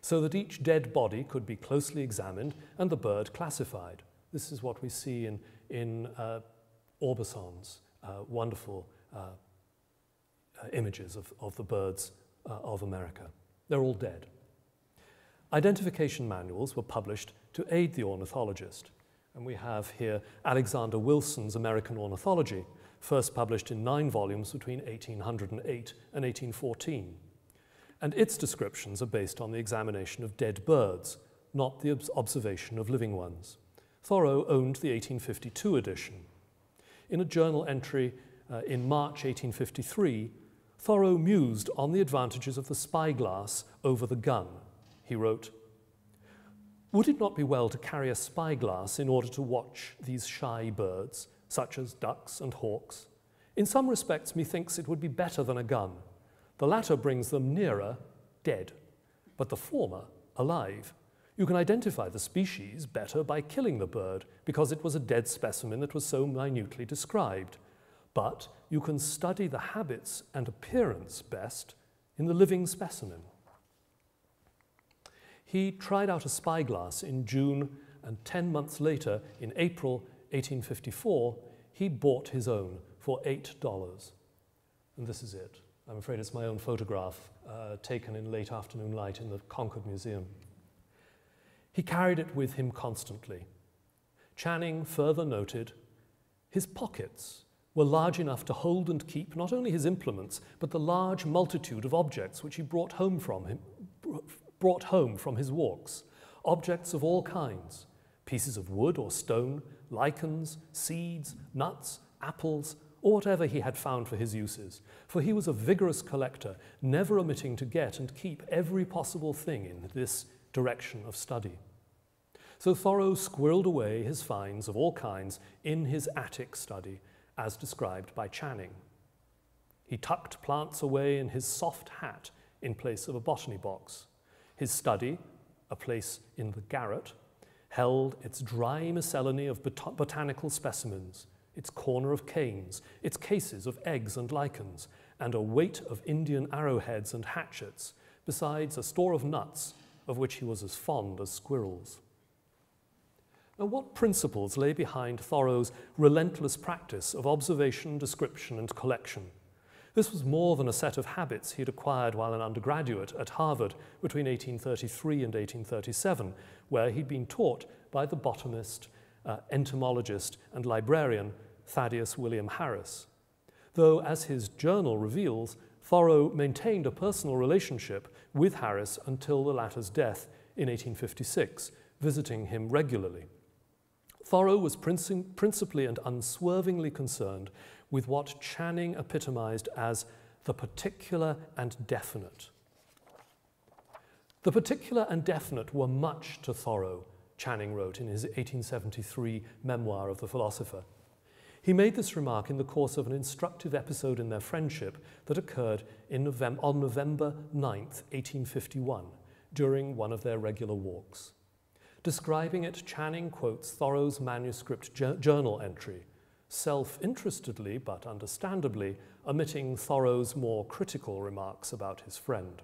so that each dead body could be closely examined and the bird classified. This is what we see in Aubusson's wonderful images of the birds of America. They're all dead. Identification manuals were published to aid the ornithologist. And we have here Alexander Wilson's American Ornithology, first published in 9 volumes between 1808 and 1814. And its descriptions are based on the examination of dead birds, not the observation of living ones. Thoreau owned the 1852 edition. In a journal entry in March 1853, Thoreau mused on the advantages of the spyglass over the gun. He wrote, "Would it not be well to carry a spyglass in order to watch these shy birds, such as ducks and hawks? In some respects, methinks it would be better than a gun. The latter brings them nearer, dead, but the former, alive. You can identify the species better by killing the bird, because it was a dead specimen that was so minutely described. But you can study the habits and appearance best in the living specimen." He tried out a spyglass in June, and 10 months later, in April 1854, he bought his own for $8. And this is it. I'm afraid it's my own photograph taken in late afternoon light in the Concord Museum. He carried it with him constantly. Channing further noted, his pockets were large enough to hold and keep not only his implements, but the large multitude of objects which he brought home from his walks, objects of all kinds, pieces of wood or stone, lichens, seeds, nuts, apples, or whatever he had found for his uses, for he was a vigorous collector, never omitting to get and keep every possible thing in this direction of study. So Thoreau squirreled away his finds of all kinds in his attic study, as described by Channing. He tucked plants away in his soft hat in place of a botany box. His study, a place in the garret, held its dry miscellany of botanical specimens, its corner of canes, its cases of eggs and lichens, and a weight of Indian arrowheads and hatchets, besides a store of nuts, of which he was as fond as squirrels. Now, what principles lay behind Thoreau's relentless practice of observation, description, and collection? This was more than a set of habits he had acquired while an undergraduate at Harvard between 1833 and 1837, where he'd been taught by the botanist, entomologist, and librarian Thaddeus William Harris. Though, as his journal reveals, Thoreau maintained a personal relationship with Harris until the latter's death in 1856, visiting him regularly. Thoreau was principally and unswervingly concerned with what Channing epitomized as the particular and definite. The particular and definite were much to Thoreau, Channing wrote in his 1873 memoir of the philosopher. He made this remark in the course of an instructive episode in their friendship that occurred on November 9th, 1851, during one of their regular walks. Describing it, Channing quotes Thoreau's manuscript journal entry, self-interestedly but understandably omitting Thoreau's more critical remarks about his friend.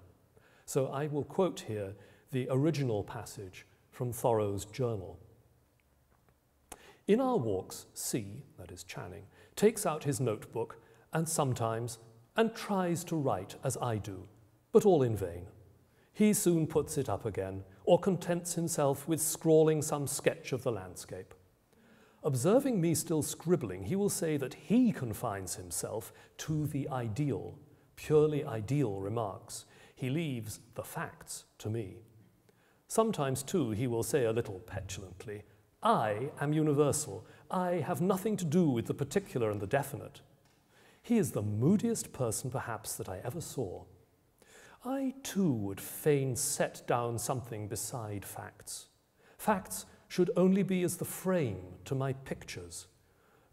So I will quote here the original passage from Thoreau's journal. In our walks, C, that is Channing, takes out his notebook and tries to write as I do, but all in vain. He soon puts it up again, or contents himself with scrawling some sketch of the landscape. Observing me still scribbling, he will say that he confines himself to the ideal, purely ideal remarks. He leaves the facts to me. Sometimes, too, he will say a little petulantly, I am universal. I have nothing to do with the particular and the definite. He is the moodiest person, perhaps, that I ever saw. I, too, would fain set down something beside facts. Facts should only be as the frame to my pictures.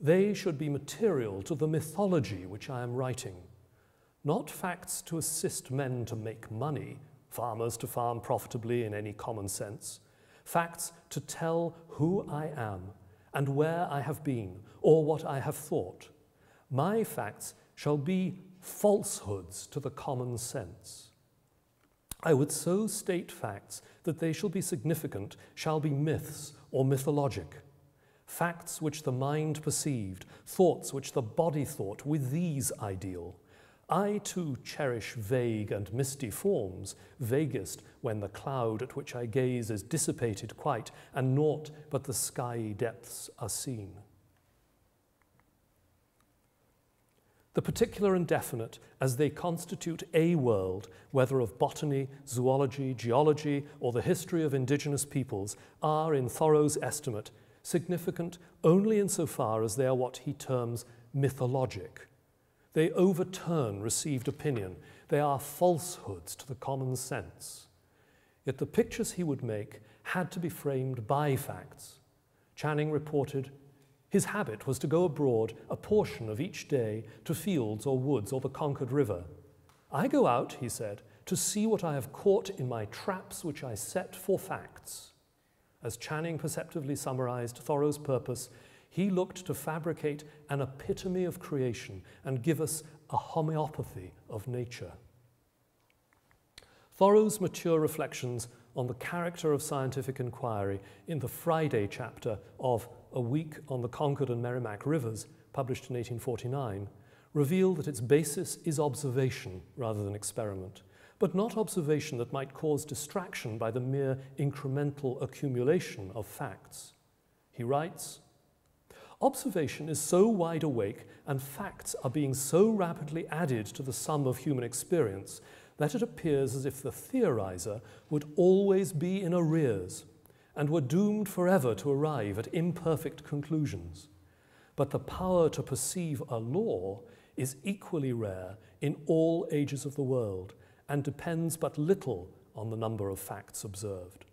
They should be material to the mythology which I am writing. Not facts to assist men to make money, farmers to farm profitably in any common sense. Facts to tell who I am and where I have been or what I have thought. My facts shall be falsehoods to the common sense. I would so state facts that they shall be significant, shall be myths or mythologic. Facts which the mind perceived, thoughts which the body thought, with these ideal. I too cherish vague and misty forms, vaguest when the cloud at which I gaze is dissipated quite, and naught but the sky depths are seen. The particular and definite, as they constitute a world, whether of botany, zoology, geology, or the history of indigenous peoples, are, in Thoreau's estimate, significant only insofar as they are what he terms mythologic. They overturn received opinion. They are falsehoods to the common sense. Yet the pictures he would make had to be framed by facts. Channing reported, his habit was to go abroad a portion of each day to fields or woods or the Concord River. I go out, he said, to see what I have caught in my traps which I set for facts. As Channing perceptively summarized Thoreau's purpose, he looked to fabricate an epitome of creation and give us a homeopathy of nature. Thoreau's mature reflections on the character of scientific inquiry in the Friday chapter of A Week on the Concord and Merrimack Rivers, published in 1849, reveal that its basis is observation rather than experiment, but not observation that might cause distraction by the mere incremental accumulation of facts. He writes, "Observation is so wide awake and facts are being so rapidly added to the sum of human experience that it appears as if the theorizer would always be in arrears and were doomed forever to arrive at imperfect conclusions. But the power to perceive a law is equally rare in all ages of the world and depends but little on the number of facts observed."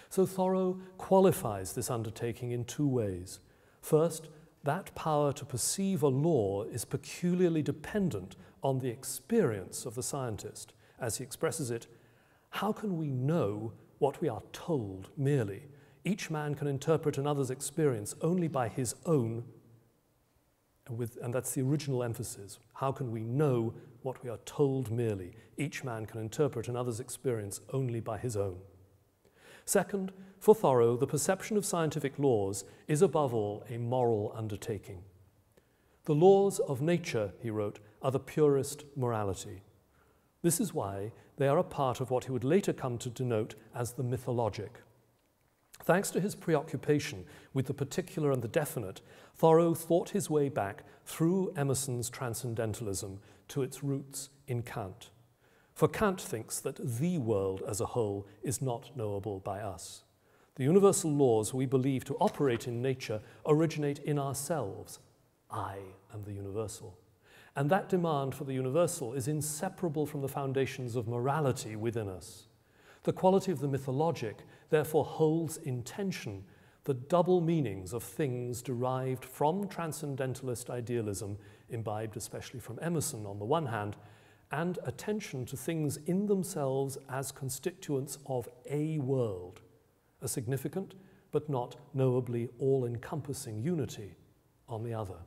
So Thoreau qualifies this undertaking in two ways. First, that power to perceive a law is peculiarly dependent on the experience of the scientist. As he expresses it, "How can we know what we are told merely? Each man can interpret another's experience only by his own," and that's the original emphasis. How can we know what we are told merely? Each man can interpret another's experience only by his own. Second, for Thoreau, the perception of scientific laws is above all a moral undertaking. "The laws of nature," he wrote, "are the purest morality. This is why they are a part of what he would later come to denote as the mythologic." Thanks to his preoccupation with the particular and the definite, Thoreau thought his way back through Emerson's transcendentalism to its roots in Kant. For Kant thinks that the world as a whole is not knowable by us. The universal laws we believe to operate in nature originate in ourselves. I am the universal. And that demand for the universal is inseparable from the foundations of morality within us. The quality of the mythologic therefore holds in tension the double meanings of things derived from transcendentalist idealism, imbibed especially from Emerson on the one hand, and attention to things in themselves as constituents of a world, a significant but not knowably all-encompassing unity on the other.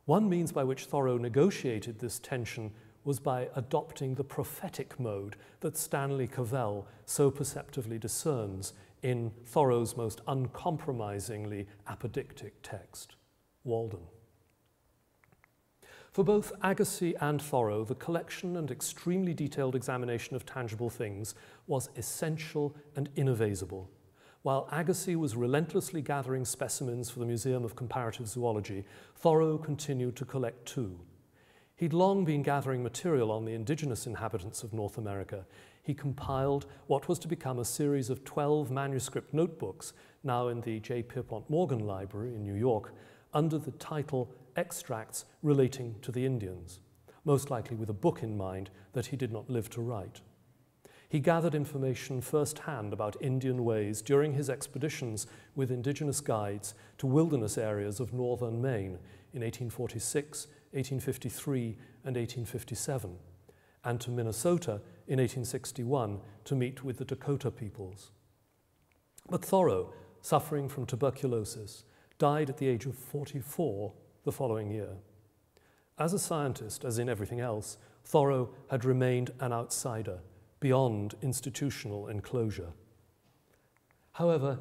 One means by which Thoreau negotiated this tension was by adopting the prophetic mode that Stanley Cavell so perceptively discerns in Thoreau's most uncompromisingly apodictic text, Walden. For both Agassiz and Thoreau, the collection and extremely detailed examination of tangible things was essential and inevasible. While Agassiz was relentlessly gathering specimens for the Museum of Comparative Zoology, Thoreau continued to collect too. He'd long been gathering material on the indigenous inhabitants of North America. He compiled what was to become a series of 12 manuscript notebooks, now in the J. Pierpont Morgan Library in New York, under the title Extracts Relating to the Indians, most likely with a book in mind that he did not live to write. He gathered information firsthand about Indian ways during his expeditions with indigenous guides to wilderness areas of northern Maine in 1846, 1853, and 1857, and to Minnesota in 1861 to meet with the Dakota peoples. But Thoreau, suffering from tuberculosis, died at the age of 44 the following year. As a scientist, as in everything else, Thoreau had remained an outsider, beyond institutional enclosure. However,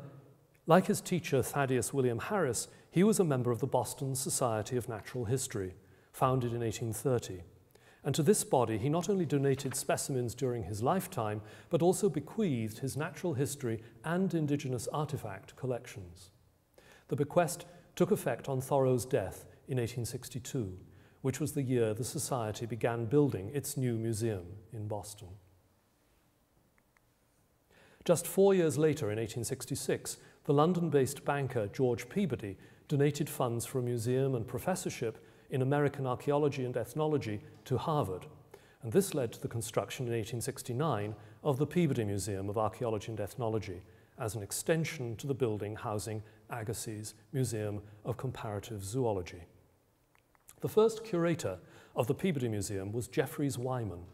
like his teacher Thaddeus William Harris, he was a member of the Boston Society of Natural History, founded in 1830. And to this body, he not only donated specimens during his lifetime, but also bequeathed his natural history and indigenous artifact collections. The bequest took effect on Thoreau's death in 1862, which was the year the Society began building its new museum in Boston. Just 4 years later, in 1866, the London-based banker George Peabody donated funds for a museum and professorship in American archaeology and ethnology to Harvard, and this led to the construction in 1869 of the Peabody Museum of Archaeology and Ethnology as an extension to the building housing Agassiz's Museum of Comparative Zoology. The first curator of the Peabody Museum was Jeffries Wyman,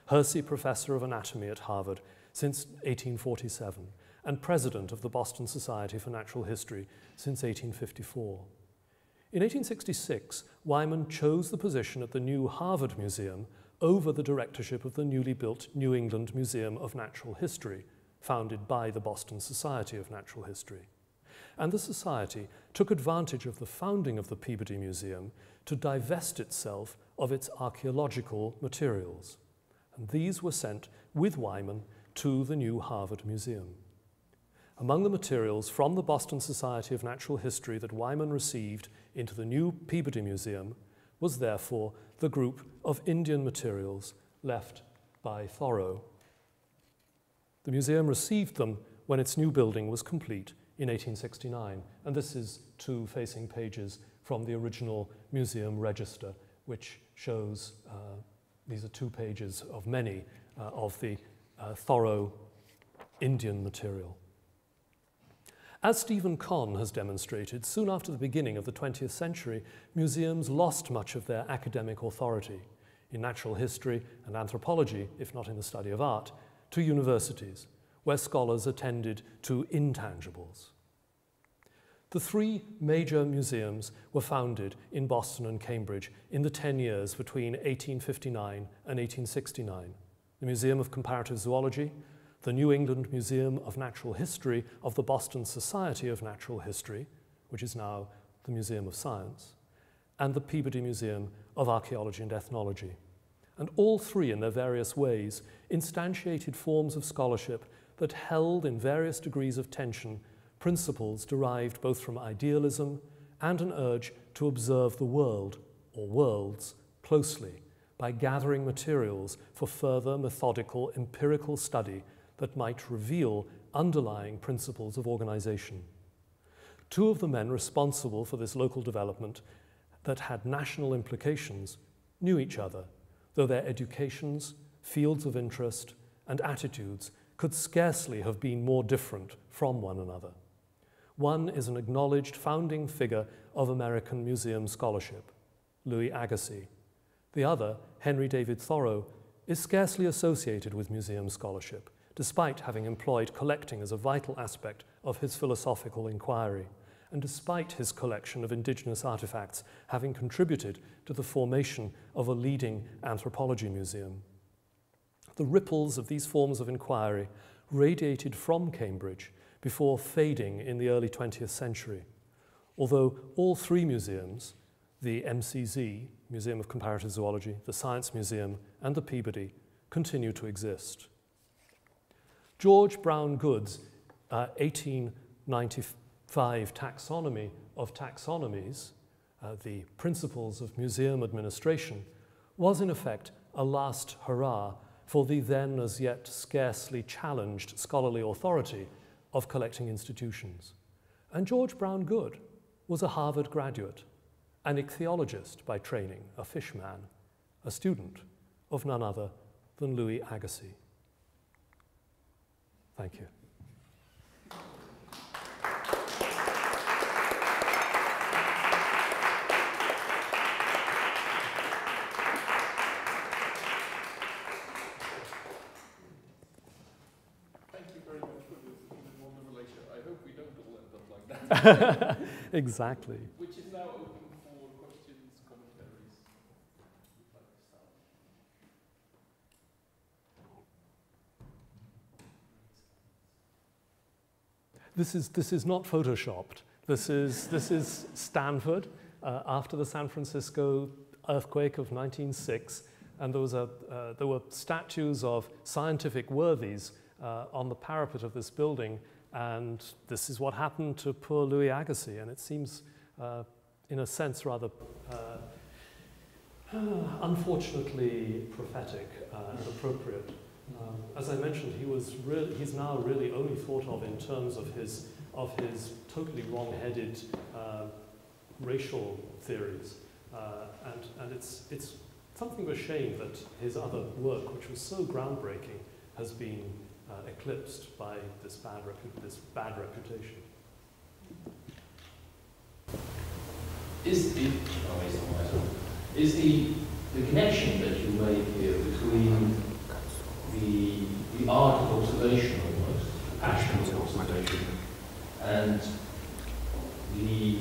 Hersey Professor of Anatomy at Harvard since 1847 and president of the Boston Society for Natural History since 1854. In 1866, Wyman chose the position at the new Harvard Museum over the directorship of the newly built New England Museum of Natural History, founded by the Boston Society of Natural History. And the Society took advantage of the founding of the Peabody Museum to divest itself of its archaeological materials. And these were sent with Wyman to the new Harvard Museum. Among the materials from the Boston Society of Natural History that Wyman received into the new Peabody Museum was therefore the group of Indian materials left by Thoreau. The museum received them when its new building was complete in 1869, and this is 2 facing pages from the original museum register, which shows, these are 2 pages of many of the Thoreau Indian material. As Stephen Conn has demonstrated, soon after the beginning of the 20th century, museums lost much of their academic authority in natural history and anthropology, if not in the study of art, to universities, where scholars attended to intangibles. The 3 major museums were founded in Boston and Cambridge in the 10 years between 1859 and 1869. The Museum of Comparative Zoology, the New England Museum of Natural History of the Boston Society of Natural History, which is now the Museum of Science, and the Peabody Museum of Archaeology and Ethnology. And all 3, in their various ways, instantiated forms of scholarship that held in various degrees of tension principles derived both from idealism and an urge to observe the world, or worlds, closely by gathering materials for further methodical empirical study that might reveal underlying principles of organization. 2 of the men responsible for this local development that had national implications knew each other, though their educations, fields of interest, and attitudes could scarcely have been more different from one another. One is an acknowledged founding figure of American museum scholarship, Louis Agassiz. The other, Henry David Thoreau, is scarcely associated with museum scholarship, despite having employed collecting as a vital aspect of his philosophical inquiry, and despite his collection of indigenous artifacts having contributed to the formation of a leading anthropology museum. The ripples of these forms of inquiry radiated from Cambridge before fading in the early 20th century, although all 3 museums, the MCZ, Museum of Comparative Zoology, the Science Museum, and the Peabody, continue to exist. George Brown Goode's 1895 taxonomy of taxonomies, the Principles of Museum Administration, was in effect a last hurrah for the then as yet scarcely challenged scholarly authority of collecting institutions. And George Brown Goode was a Harvard graduate, an ichthyologist by training, a fishman, a student of none other than Louis Agassiz. Thank you. Exactly. Which is now open for questions, commentaries. This is not photoshopped. This is Stanford after the San Francisco earthquake of 1906, and there were statues of scientific worthies on the parapet of this building. And this is what happened to poor Louis Agassiz, and it seems, in a sense, rather unfortunately prophetic and appropriate. As I mentioned, he's now really only thought of in terms of his totally wrong-headed racial theories, and it's something of a shame that his other work, which was so groundbreaking, has been eclipsed by this bad reputation. Is the connection that you make here between the art of observation, almost, the passion of observation, and the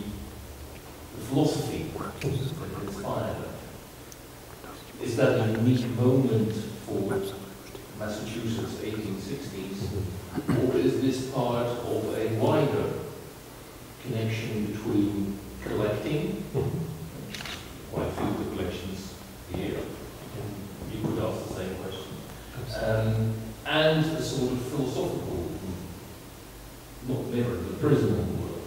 philosophy that inspired it? Is that a unique moment for Massachusetts 1860s, or is this part of a wider connection between collecting, quite a few of the collections here, you could ask the same question, and a sort of philosophical, prisoner in the world?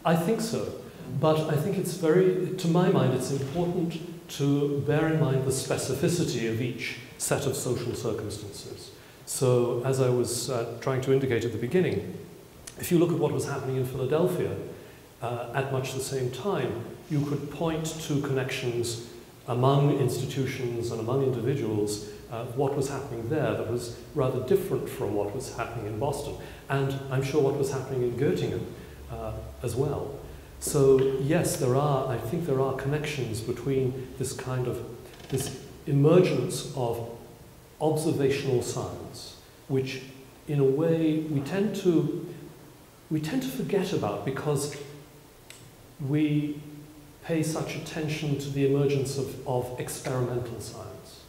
I think so, but I think it's to my mind, it's important to bear in mind the specificity of each set of social circumstances. So, as I was trying to indicate at the beginning, if you look at what was happening in Philadelphia at much the same time, you could point to connections among institutions and among individuals, what was happening there that was rather different from what was happening in Boston. And I'm sure what was happening in Göttingen as well. So yes, I think there are connections between this emergence of observational science, which in a way we tend to forget about because we pay such attention to the emergence of experimental science.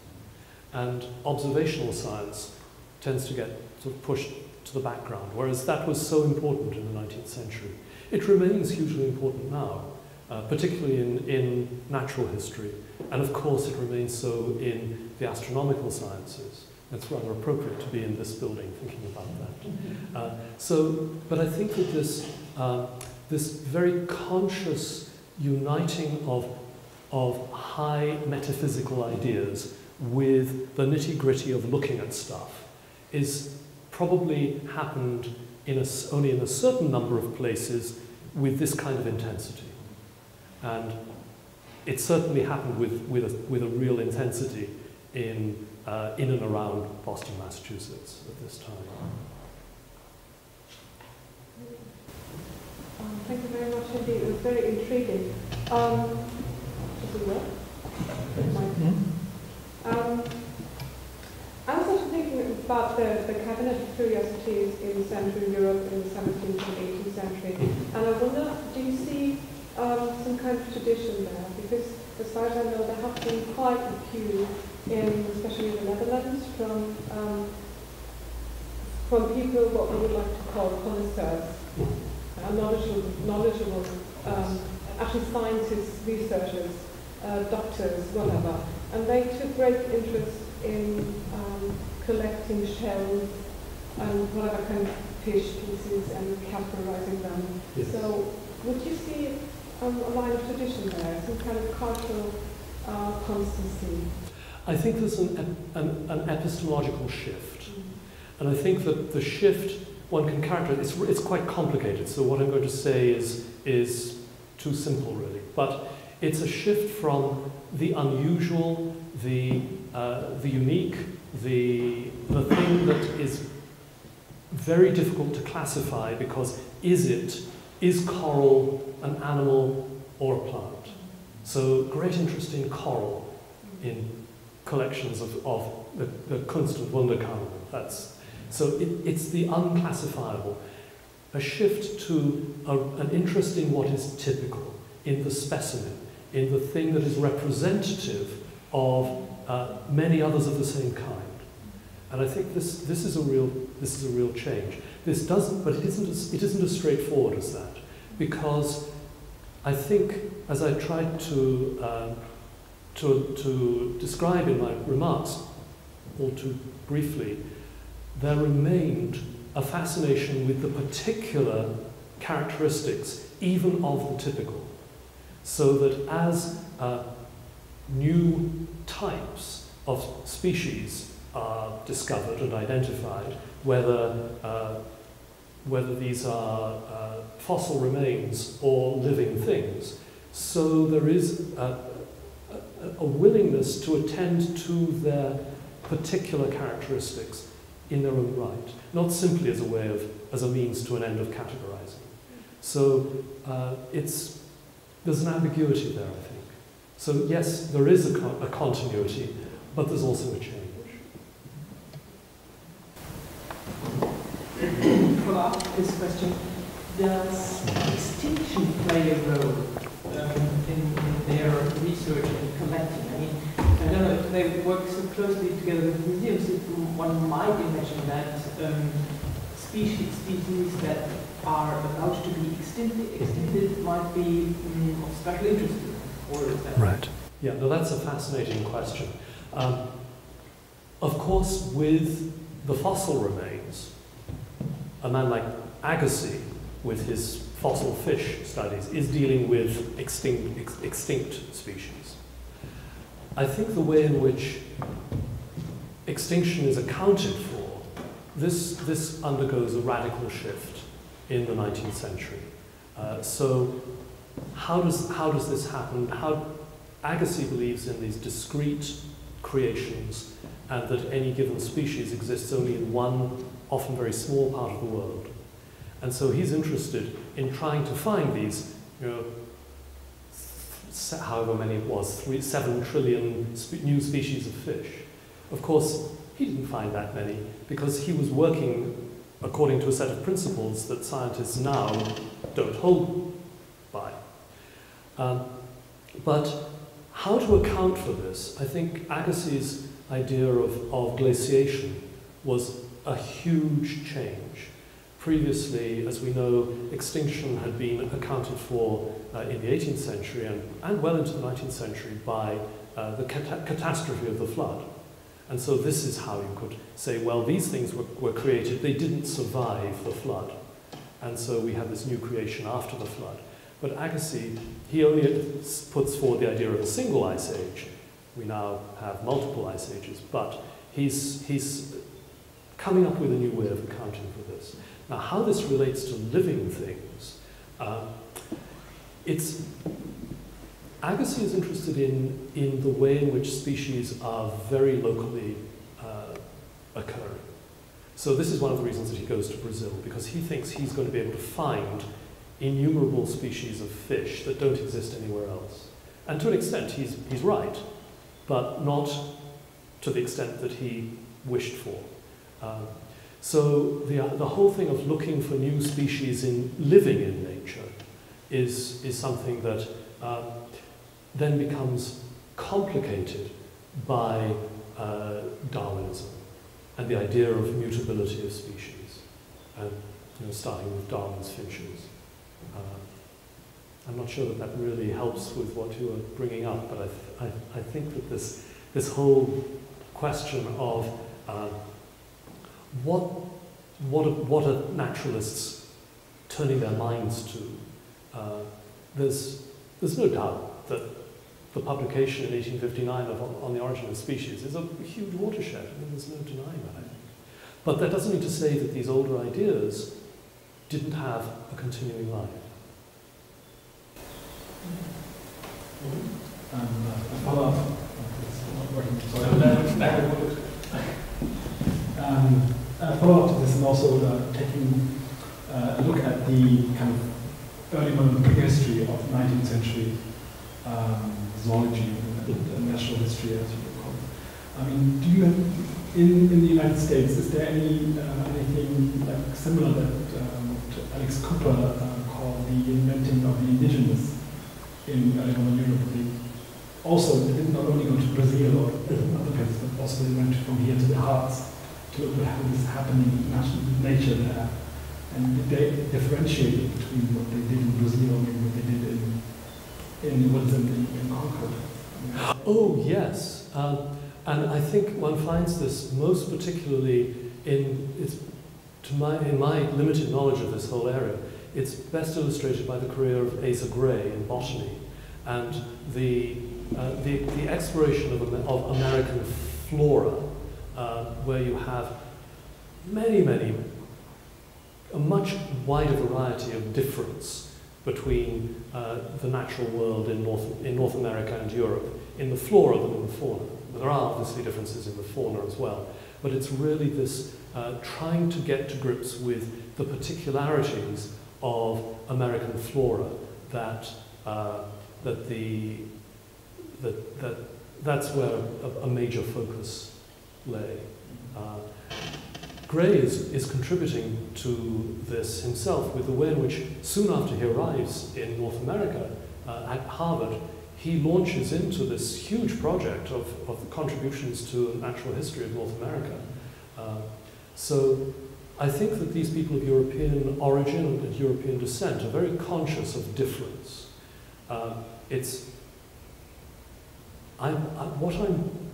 And observational science tends to get sort of pushed to the background, whereas that was so important in the 19th century. It remains hugely important now, particularly in natural history, and of course it remains so in the astronomical sciences. It's rather appropriate to be in this building thinking about that. But I think that this very conscious uniting of high metaphysical ideas with the nitty-gritty of looking at stuff is probably happened only in a certain number of places with this kind of intensity. And it certainly happened with a real intensity in and around Boston, Massachusetts at this time. Thank you very much indeed. It was very intriguing. Does it work? I was also thinking about the cabinet of curiosities in Central Europe in the 17th and 18th century, and I wonder, do you see some kind of tradition there? Because as far as I know, there have been quite a few, especially in the Netherlands, from people what we would like to call connoisseurs, knowledgeable, actually scientists, researchers, doctors, whatever, and they took great interest in collecting shells and whatever kind of fish pieces and categorizing them. Yes. So would you see a line of tradition there, some kind of cultural constancy? I think there's an epistemological shift. And I think that the shift, one can characterize, it's quite complicated, so what I'm going to say is too simple really. But it's a shift from the unusual, the unique, the thing that is very difficult to classify because is coral an animal or a plant? So great interest in coral in collections of the Kunst- und Wunderkammer. So it's the unclassifiable. A shift to an interest in what is typical, in the specimen, in the thing that is representative of many others of the same kind. And I think this is a real change. This doesn't, but it isn't as straightforward as that, because I think, as I tried to describe in my remarks, all too briefly, there remained a fascination with the particular characteristics, even of the typical, so that as new types of species are discovered and identified, whether these are fossil remains or living things, so there is a willingness to attend to their particular characteristics in their own right, not simply as a means to an end of categorizing. So there's an ambiguity there, I think. So yes, there is a continuity, but there's also a change. Follow up this question: does extinction play a role in their research and collecting? I mean, I don't know if they work so closely together with museums. One might imagine that species that are about to be extincted might be of special interest to them. Or is that right? Yeah, no, that's a fascinating question. Of course, with the fossil remains, a man like Agassiz with his fossil fish studies is dealing with extinct species. I think the way in which extinction is accounted for, this undergoes a radical shift in the 19th century. So how does this happen? Agassiz believes in these discrete creations and that any given species exists only in one, often very small part of the world. And so he's interested in trying to find these, however many it was, 7 trillion new species of fish. Of course, he didn't find that many because he was working according to a set of principles that scientists now don't hold by. But how to account for this? I think Agassiz's idea of glaciation was a huge change. Previously, as we know, extinction had been accounted for in the 18th century and well into the 19th century by the catastrophe of the flood. And so this is how you could say, well, these things were created, they didn't survive the flood. And so we have this new creation after the flood. But Agassiz, he only puts forward the idea of a single ice age. We now have multiple ice ages, but he's coming up with a new way of accounting for this. Now, how this relates to living things, Agassiz is interested in the way in which species are very locally occurring. So this is one of the reasons that he goes to Brazil, because he thinks he's going to be able to find innumerable species of fish that don't exist anywhere else. And to an extent, he's right, but not to the extent that he wished for. So the whole thing of looking for new species living in nature is something that then becomes complicated by Darwinism and the idea of mutability of species, and starting with Darwin's finches. I'm not sure that really helps with what you are bringing up, but I think that this whole question of what are naturalists turning their minds to? There's no doubt that the publication in 1859 of On the Origin of Species is a huge watershed. I mean, there's no denying that, I think. But that doesn't mean to say that these older ideas didn't have a continuing life. A follow-up. A follow-up to this, and also taking a look at the kind of early modern prehistory of 19th century zoology and natural history, as you would call it. I mean, do you have, in the United States, is there anything like similar that what Alex Cooper called the inventing of the indigenous in early modern Europe? Also, they did not only go to Brazil or other places, but also they went from here to the Harz to look at what is happening in nature there. And they differentiated between what they did in Brazil and what they did in Concord. Oh, yes. And I think one finds this most particularly in my limited knowledge of this whole area. It's best illustrated by the career of Asa Gray in botany and the exploration of American flora, where you have a much wider variety of difference between the natural world in North America and Europe, in the flora than in the fauna. There are obviously differences in the fauna as well, but it's really this trying to get to grips with the particularities of American flora that's where a major focus lay. Gray is contributing to this himself with the way in which, soon after he arrives in North America at Harvard, he launches into this huge project of the contributions to the natural history of North America. So I think that these people of European origin and European descent are very conscious of difference.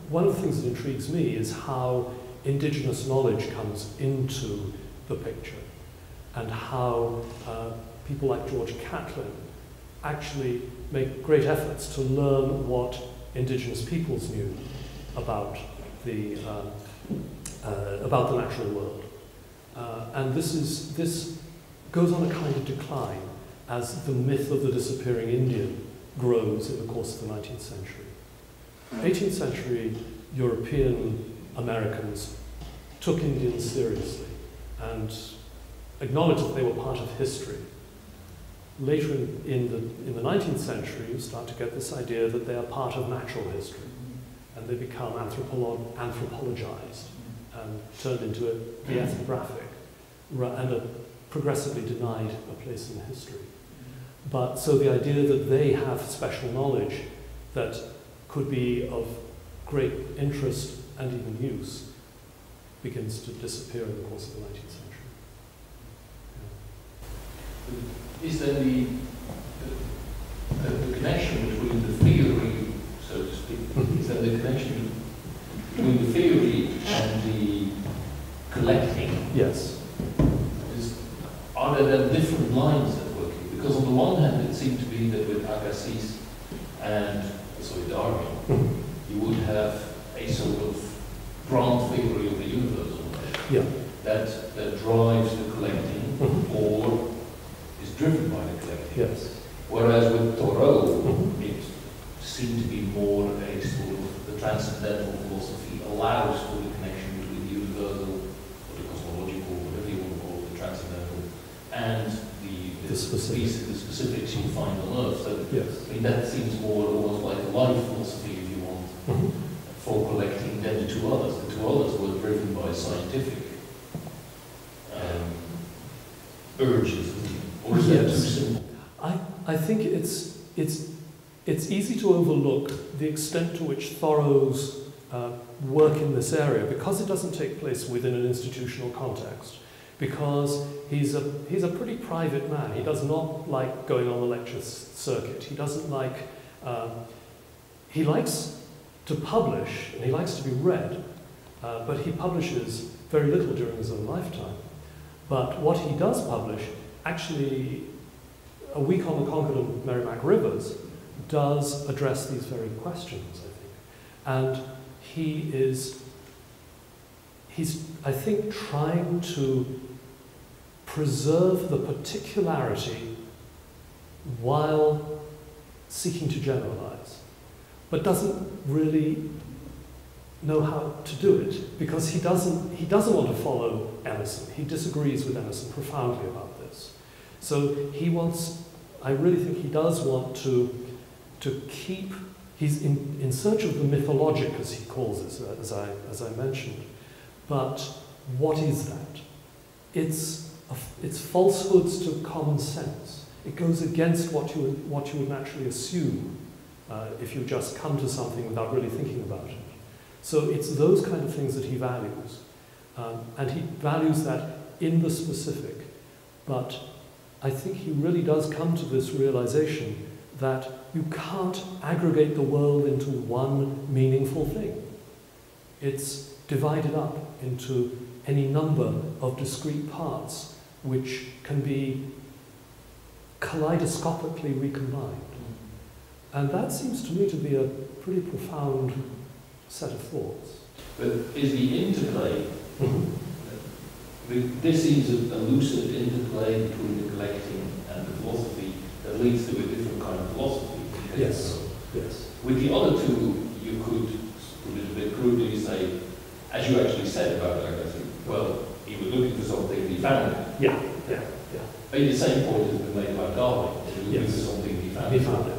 One of the things that intrigues me is how indigenous knowledge comes into the picture. and how people like George Catlin actually make great efforts to learn what indigenous peoples knew about the natural world. And this goes on a kind of decline as the myth of the disappearing Indian grows in the course of the 19th century. 18th century European Americans took Indians seriously and acknowledged that they were part of history. Later in the 19th century, you start to get this idea that they are part of natural history, and they become anthropologized and turned into the ethnographic, and are progressively denied a place in history. But so the idea that they have special knowledge that could be of great interest and even use begins to disappear in the course of the 19th century. Yeah. Is there the connection between the theory, so to speak, is there the connection between the theory and the collecting? Yes. Are there then different lines that work here? Because on the one hand, it seemed to be that with Agassiz and Darwin, you would have a sort of grand theory of the universe that drives the collecting or is driven by the collecting. Yes. Whereas with Thoreau, it seemed to be more a sort of the transcendental philosophy allows for the connection between the universal or the cosmological, whatever you want to call it, the transcendental, and the specifics you find on Earth. So yes. I mean, that seems more almost like a life philosophy, if you want, for collecting than the two others. The two others were driven by scientific urges, or is that too simple? I think it's easy to overlook the extent to which Thoreau's work in this area, because it doesn't take place within an institutional context, because he's a pretty private man. He does not like going on the lecture circuit. He doesn't like, he likes to publish and he likes to be read, but he publishes very little during his own lifetime. But what he does publish, actually, A Week on the Concord and Merrimack Rivers does address these very questions, I think. And he's, I think, trying to preserve the particularity while seeking to generalize, but doesn't really know how to do it, because he doesn't want to follow Emerson. He disagrees with Emerson profoundly about this. So he wants, I really think he does want to keep, he's in search of the mythologic, as he calls it, as I mentioned. But what is that? It's falsehoods to common sense. It goes against what you would naturally assume if you just come to something without really thinking about it. So it's those kind of things that he values. And he values that in the specific. But I think he really does come to this realization that you can't aggregate the world into one meaningful thing. It's divided up into any number of discrete parts which can be kaleidoscopically recombined. And that seems to me to be a pretty profound set of thoughts. But is the interplay, this seems a lucid interplay between the collecting and the philosophy that leads to a different kind of philosophy. Yes, yes. With the other two, you could put it a bit crudely say, as you actually said about Agassiz, well, he was looking for something and he found it. Yeah. Maybe the same point has been made about Darwin. He was looking for something and he found it. He found it,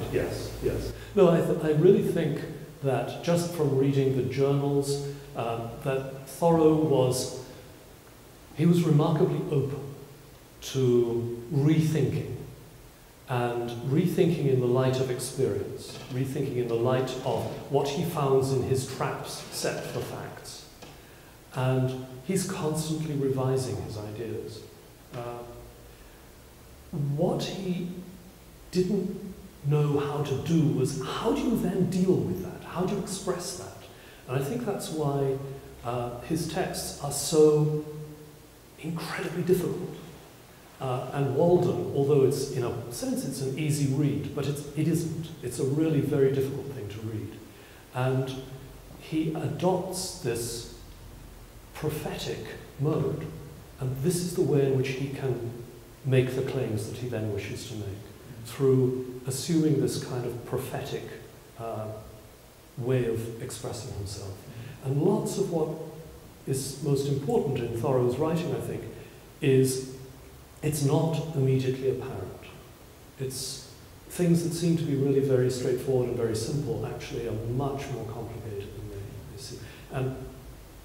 yes. No, I really think that just from reading the journals, that Thoreau was remarkably open to rethinking, and rethinking in the light of experience, rethinking in the light of what he finds in his traps set for facts. And he's constantly revising his ideas. What he didn't know how to do was, how do you then deal with that? How do you express that? And I think that's why his texts are so incredibly difficult. And Walden, although it's, in a sense, it's an easy read, but it isn't. It's a really very difficult thing to read. And he adopts this prophetic mode, and this is the way in which he can make the claims that he then wishes to make, through assuming this kind of prophetic way of expressing himself. And lots of what is most important in Thoreau's writing, I think, is it's not immediately apparent. It's things that seem to be really very straightforward and very simple actually are much more complicated than they seem. And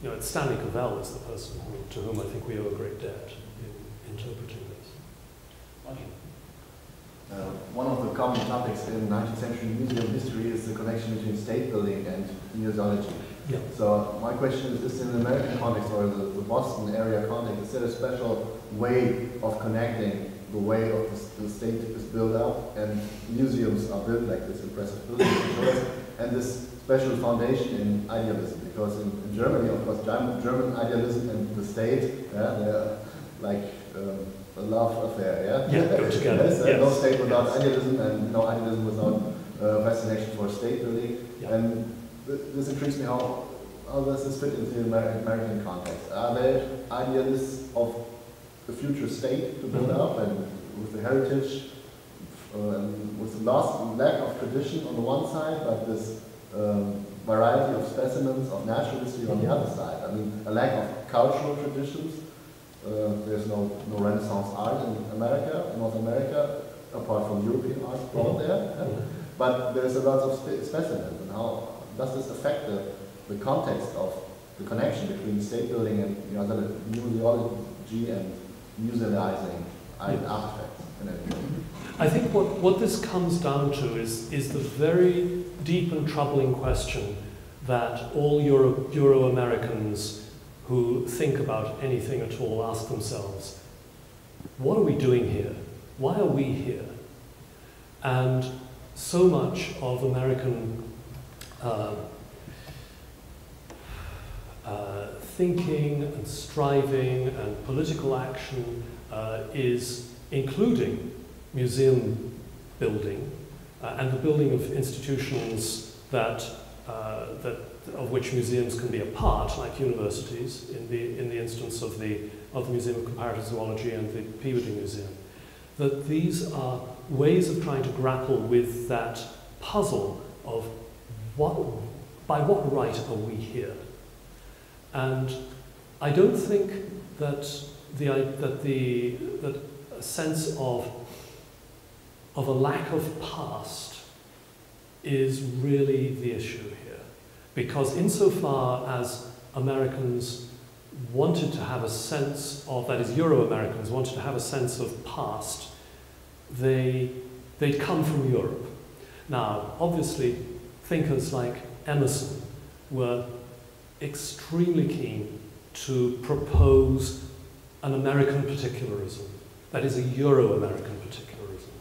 you know, it's Stanley Cavell is the person to whom I think we owe a great debt in interpreting this. One of the common topics in 19th century museum history is the connection between state building and museology. Yeah. So my question is in the American context or the Boston area context, is there a special way of connecting the way of the state is built up and museums are built like this impressive building and this special foundation in idealism? Because in Germany, of course, German idealism and the state, they're like a love affair, yeah, go together. Yes, yes. No state without idealism and no idealism without fascination for state building. Yeah. And this intrigues me, how does this fit into the American context? Are there idealists of the future state to build up, and with the heritage, with the lack of tradition on the one side, but this variety of specimens of natural history on the other side? I mean, a lack of cultural traditions. There's no Renaissance art in America, in North America, apart from European art brought there. But there's a lot of specimens, and how does this affect the context of the connection between state building and museology and musealizing artifacts? I think what this comes down to is the very deep and troubling question that all Euro-Americans who think about anything at all ask themselves, what are we doing here? Why are we here? And so much of American thinking and striving and political action is including museum building and the building of institutions of which museums can be a part, like universities, in the instance of the Museum of Comparative Zoology and the Peabody Museum. That these are ways of trying to grapple with that puzzle of by what right are we here? And I don't think that a sense of a lack of past is really the issue here. Because insofar as Americans wanted to have a sense of, that is, Euro-Americans wanted to have a sense of past, they'd come from Europe. Now, obviously, thinkers like Emerson were extremely keen to propose an American particularism, that is, a Euro-American particularism,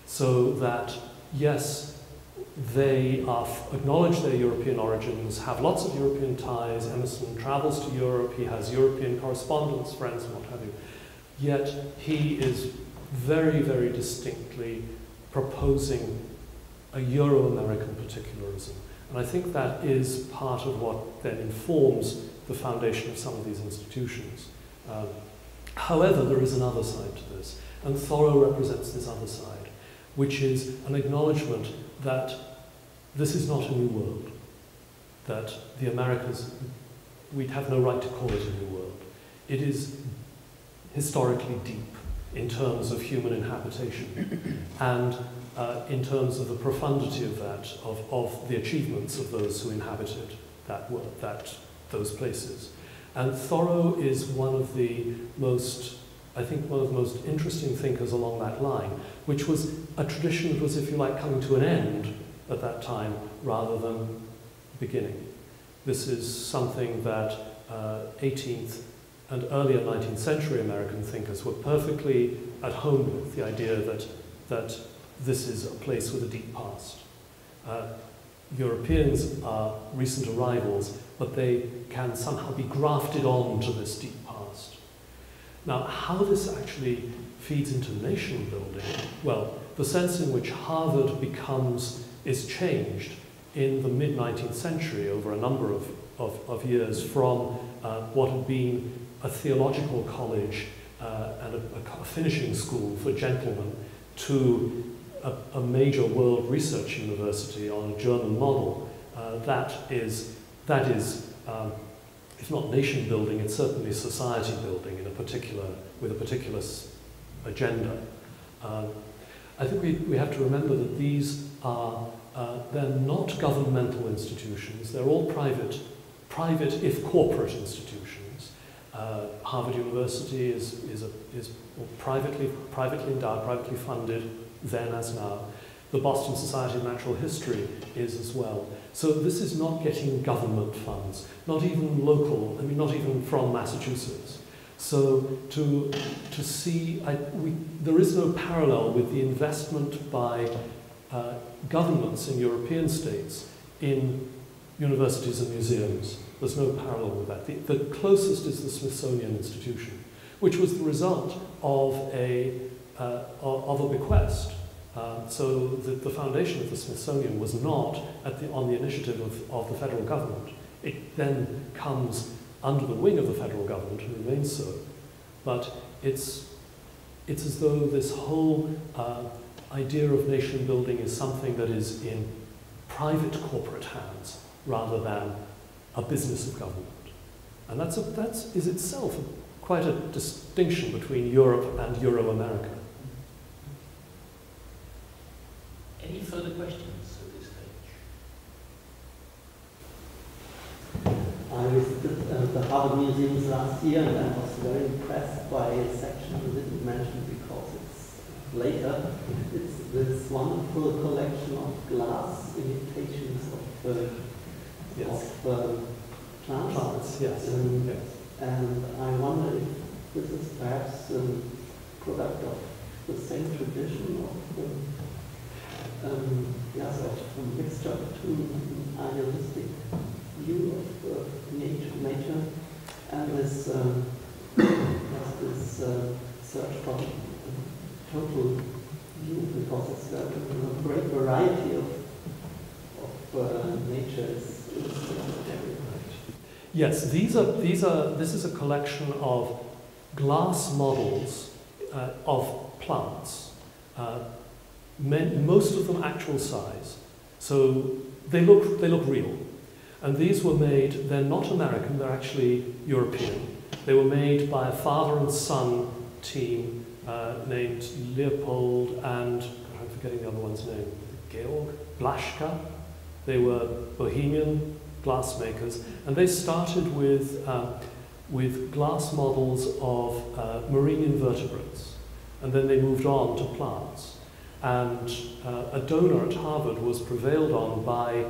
so that, yes, they acknowledge their European origins, have lots of European ties. Emerson travels to Europe, he has European correspondents, friends, and what have you. Yet he is very, very distinctly proposing a Euro-American particularism. And I think that is part of what then informs the foundation of some of these institutions. However, there is another side to this, and Thoreau represents this other side, which is an acknowledgement that this is not a new world, that the Americas, we'd have no right to call it a new world. It is historically deep in terms of human inhabitation and in terms of the profundity of that, of the achievements of those who inhabited that world, those places. And Thoreau is one of the most, I think, one of the most interesting thinkers along that line, which was a tradition that was, if you like, coming to an end at that time rather than beginning. This is something that 18th and earlier 19th century American thinkers were perfectly at home with, the idea that this is a place with a deep past. Europeans are recent arrivals, but they can somehow be grafted on to this deep past. Now, how this actually feeds into nation building, well, the sense in which Harvard is changed in the mid-19th century over a number of years from what had been a theological college and a finishing school for gentlemen to a major world research university on a German model. That is, if not nation building, it's certainly society building in with a particular agenda. I think we have to remember that these are, they're not governmental institutions, they're all private if corporate institutions. Harvard University is privately endowed, privately funded, then as now. The Boston Society of Natural History is as well. So this is not getting government funds, not even local, I mean not even from Massachusetts. So to see, there is no parallel with the investment by governments in European states in universities and museums. There's no parallel with that. The closest is the Smithsonian Institution, which was the result of a bequest. So the foundation of the Smithsonian was not on the initiative of the federal government. It then comes under the wing of the federal government and remains so. But it's as though this whole idea of nation building is something that is in private corporate hands rather than a business of government. And that is itself quite a distinction between Europe and Euro-America. Any further questions at this stage? I visited the Harvard Museums last year and I was very impressed by a section you didn't mention because it's later. It's this wonderful collection of glass imitations of plants. Yes. Yes. And I wonder if this is perhaps a product of the same tradition of a mixture between an idealistic view of nature and this search for total view, because it's a great variety of nature is Yes, this is a collection of glass models of plants. Most of them actual size, so they look real. And these were made, they're not American, they're actually European. They were made by a father and son team named Leopold and, I'm forgetting the other one's name, Georg Blaschka. They were Bohemian glassmakers, and they started with glass models of marine invertebrates, and then they moved on to plants. And a donor at Harvard was prevailed on by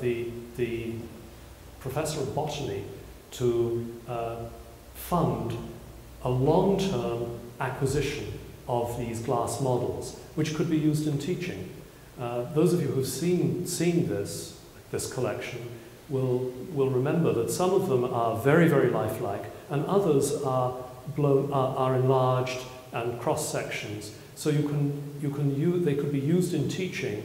the professor of botany to fund a long-term acquisition of these glass models, which could be used in teaching. Those of you who've seen this collection will remember that some of them are very, very lifelike, and others are enlarged and cross sections. So they could be used in teaching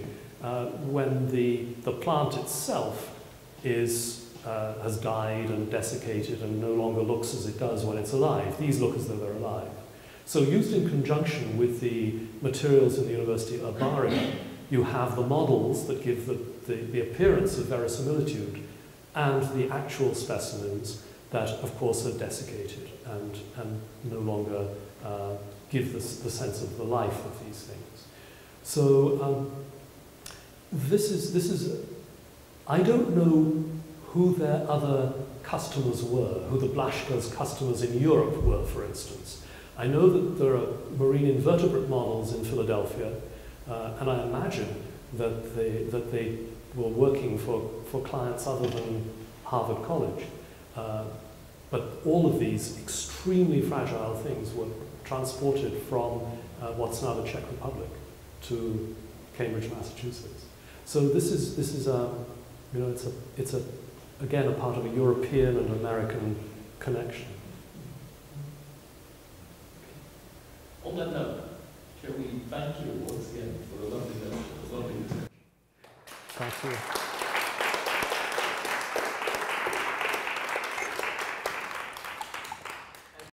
when the plant itself has died and desiccated and no longer looks as it does when it's alive. These look as though they're alive. So used in conjunction with the materials in the University of Bavaria, you have the models that give the appearance of verisimilitude and the actual specimens that, of course, are desiccated and no longer give the sense of the life of these things. So this is I don't know who their other customers were, who the Blaschka's customers in Europe were, for instance. I know that there are marine invertebrate models in Philadelphia, and I imagine that they were working for clients other than Harvard College. But all of these extremely fragile things were transported from what's now the Czech Republic to Cambridge, Massachusetts. So this is again a part of a European and American connection. On that note, shall we thank you once again for a lovely discussion. Thank you.